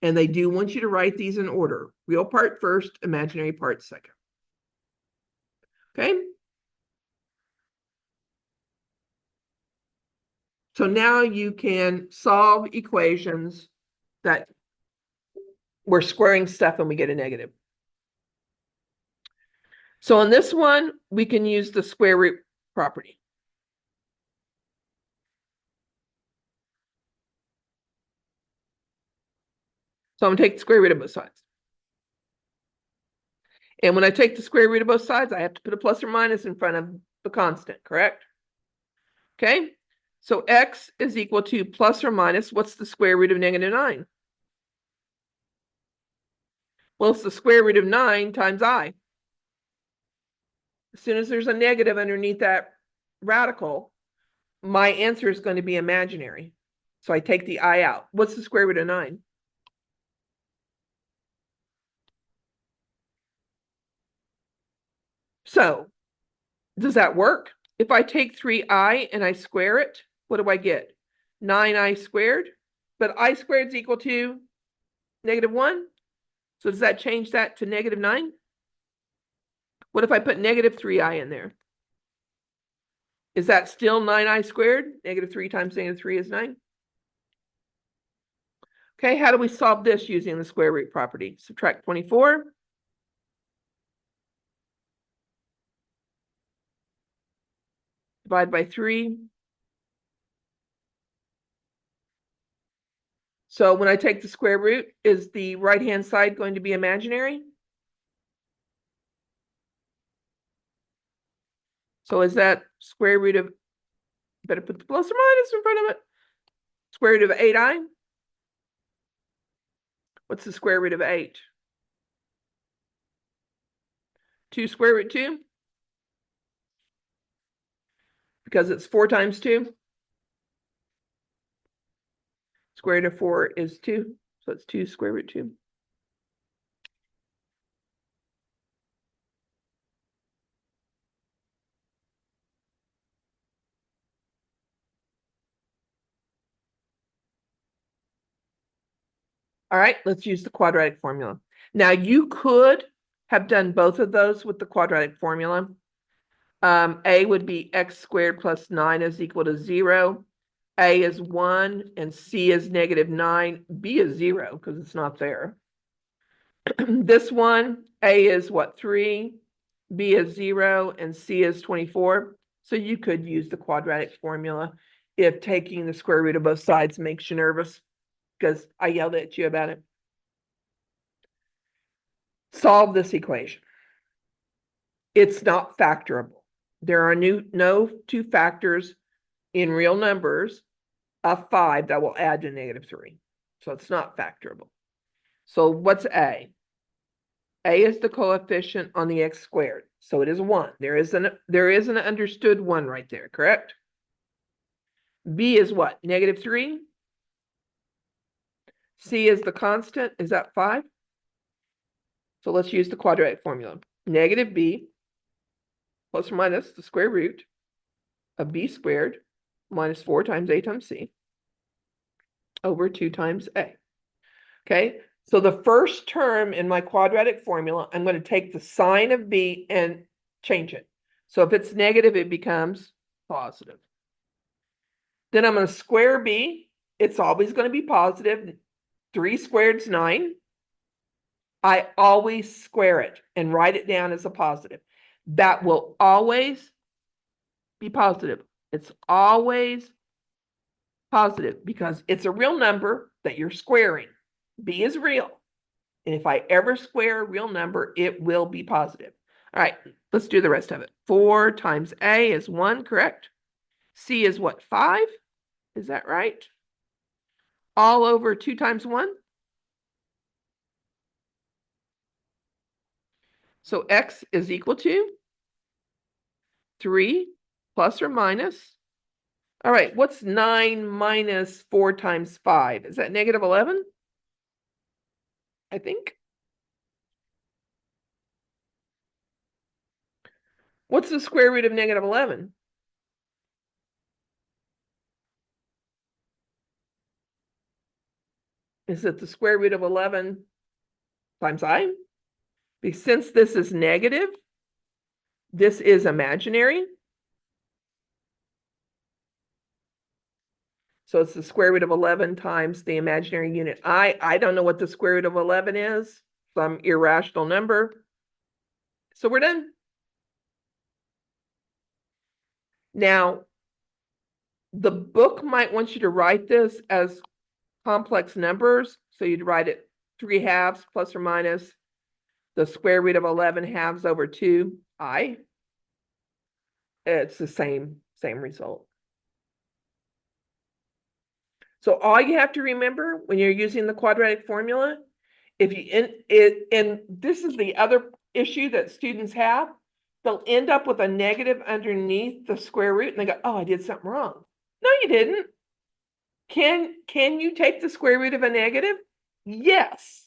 And they do want you to write these in order. Real part first, imaginary part second. Okay? So now you can solve equations that we're squaring stuff and we get a negative. So on this one, we can use the square root property. So I'm going to take the square root of both sides. And when I take the square root of both sides, I have to put a plus or minus in front of the constant, correct? Okay, so x is equal to plus or minus, what's the square root of negative 9? Well, it's the square root of 9 times I. As soon as there's a negative underneath that radical, my answer is going to be imaginary. So I take the I out. What's the square root of 9? So, does that work? If I take 3i and I square it, what do I get? 9i squared, but I squared is equal to negative 1. So does that change that to negative 9? What if I put negative 3i in there? Is that still 9i squared? Negative 3 times negative 3 is 9. Okay, how do we solve this using the square root property? Subtract 24. Divide by 3. So when I take the square root, is the right-hand side going to be imaginary? So is that square root of, better put the plus or minus in front of it, square root of 8i? What's the square root of 8? 2 square root 2? Because it's 4 times 2. Square root of 4 is 2, so it's 2 square root 2. All right, let's use the quadratic formula. Now, you could have done both of those with the quadratic formula. A would be x squared plus 9 is equal to 0. A is 1 and C is negative 9. B is 0 because it's not there. This one, A is what, 3, B is 0, and C is 24. So you could use the quadratic formula if taking the square root of both sides makes you nervous, because I yelled at you about it. Solve this equation. It's not factorable. There are no two factors in real numbers of 5 that will add to negative 3. So it's not factorable. So what's A? A is the coefficient on the x squared. So it is 1. There is an understood 1 right there, correct? B is what? Negative 3? C is the constant. Is that 5? So let's use the quadratic formula. Negative B plus or minus the square root of B squared minus 4 times A times C over 2 times A. Okay, so the first term in my quadratic formula, I'm going to take the sign of B and change it. So if it's negative, it becomes positive. Then I'm going to square B. It's always going to be positive. 3 squared is 9. I always square it and write it down as a positive. That will always be positive. It's always positive because it's a real number that you're squaring. B is real. And if I ever square a real number, it will be positive. All right, let's do the rest of it. 4 times A is 1, correct? C is what, 5? Is that right? All over 2 times 1? So X is equal to 3 plus or minus. All right, what's 9 minus 4 times 5? Is that negative 11? I think. What's the square root of negative 11? Is it the square root of 11 times I? Because since this is negative, this is imaginary. So it's the square root of 11 times the imaginary unit I. I don't know what the square root of 11 is, some irrational number. So we're done. Now, the book might want you to write this as complex numbers. So you'd write it 3 halves plus or minus the square root of 11 halves over 2i. It's the same result. So all you have to remember when you're using the quadratic formula, if you and this is the other issue that students have, they'll end up with a negative underneath the square root and they go, oh, I did something wrong. No, you didn't. Can you take the square root of a negative? Yes.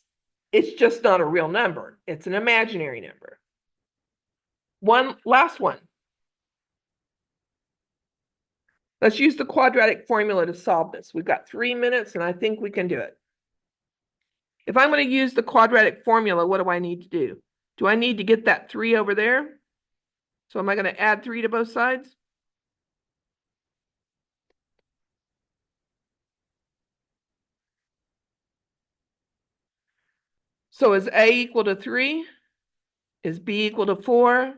It's just not a real number. It's an imaginary number. Last one. Let's use the quadratic formula to solve this. We've got 3 minutes and I think we can do it. If I'm going to use the quadratic formula, what do I need to do? Do I need to get that 3 over there? So am I going to add 3 to both sides? So is A equal to 3? Is B equal to 4?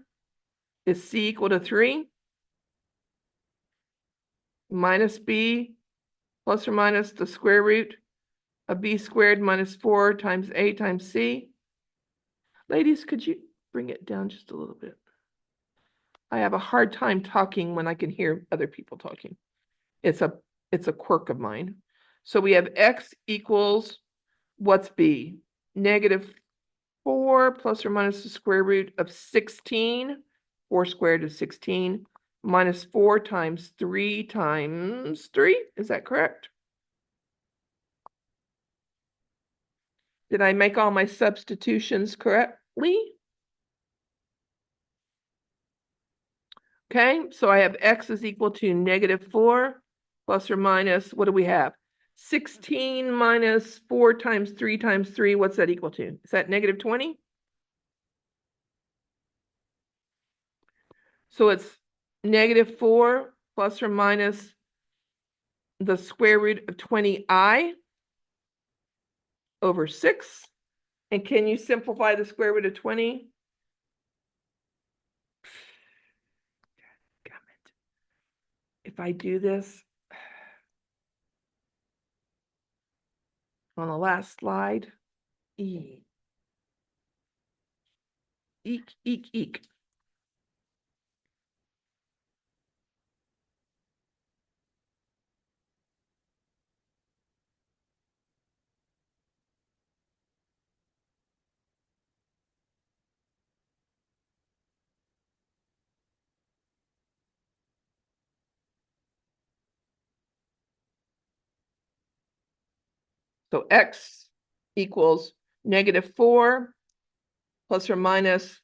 Is C equal to 3? Minus B plus or minus the square root of B squared minus 4 times A times C. Ladies, could you bring it down just a little bit? I have a hard time talking when I can hear other people talking. It's a quirk of mine. So we have X equals, what's B? Negative 4 plus or minus the square root of 16. 4 squared is 16. Minus 4 times 3 times 3. Is that correct? Did I make all my substitutions correctly? Okay, so I have X is equal to negative 4 plus or minus, what do we have? 16 minus 4 times 3 times 3, what's that equal to? Is that negative 20? So it's negative 4 plus or minus the square root of 20i over 6. And can you simplify the square root of 20? If I do this on the last slide, eek, eek. So X equals negative 4 plus or minus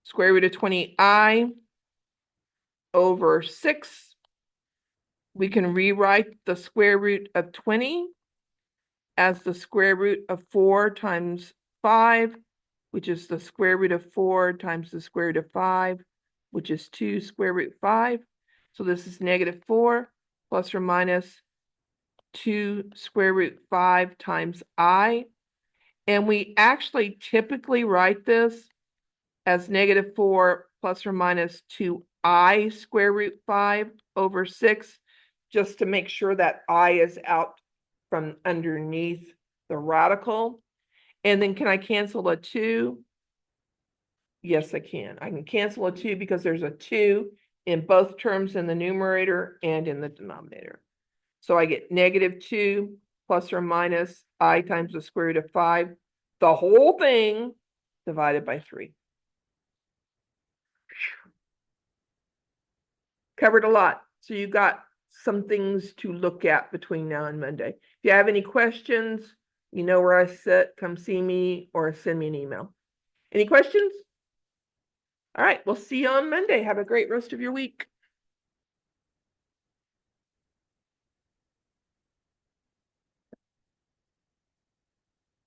square root of 20i over 6. We can rewrite the square root of 20 as the square root of 4 times 5, which is the square root of 4 times the square root of 5, which is 2 square root 5. So this is negative 4 plus or minus 2 square root 5 times I. And we actually typically write this as negative 4 plus or minus 2i square root 5 over 6, just to make sure that I is out from underneath the radical. And then can I cancel a 2? Yes, I can. I can cancel a 2 because there's a 2 in both terms in the numerator and in the denominator. So I get -2 plus or minus I times the square root of 5, the whole thing divided by 3. Covered a lot. So you got some things to look at between now and Monday. If you have any questions, you know where I sit, come see me or send me an email. Any questions? All right, we'll see you on Monday. Have a great rest of your week.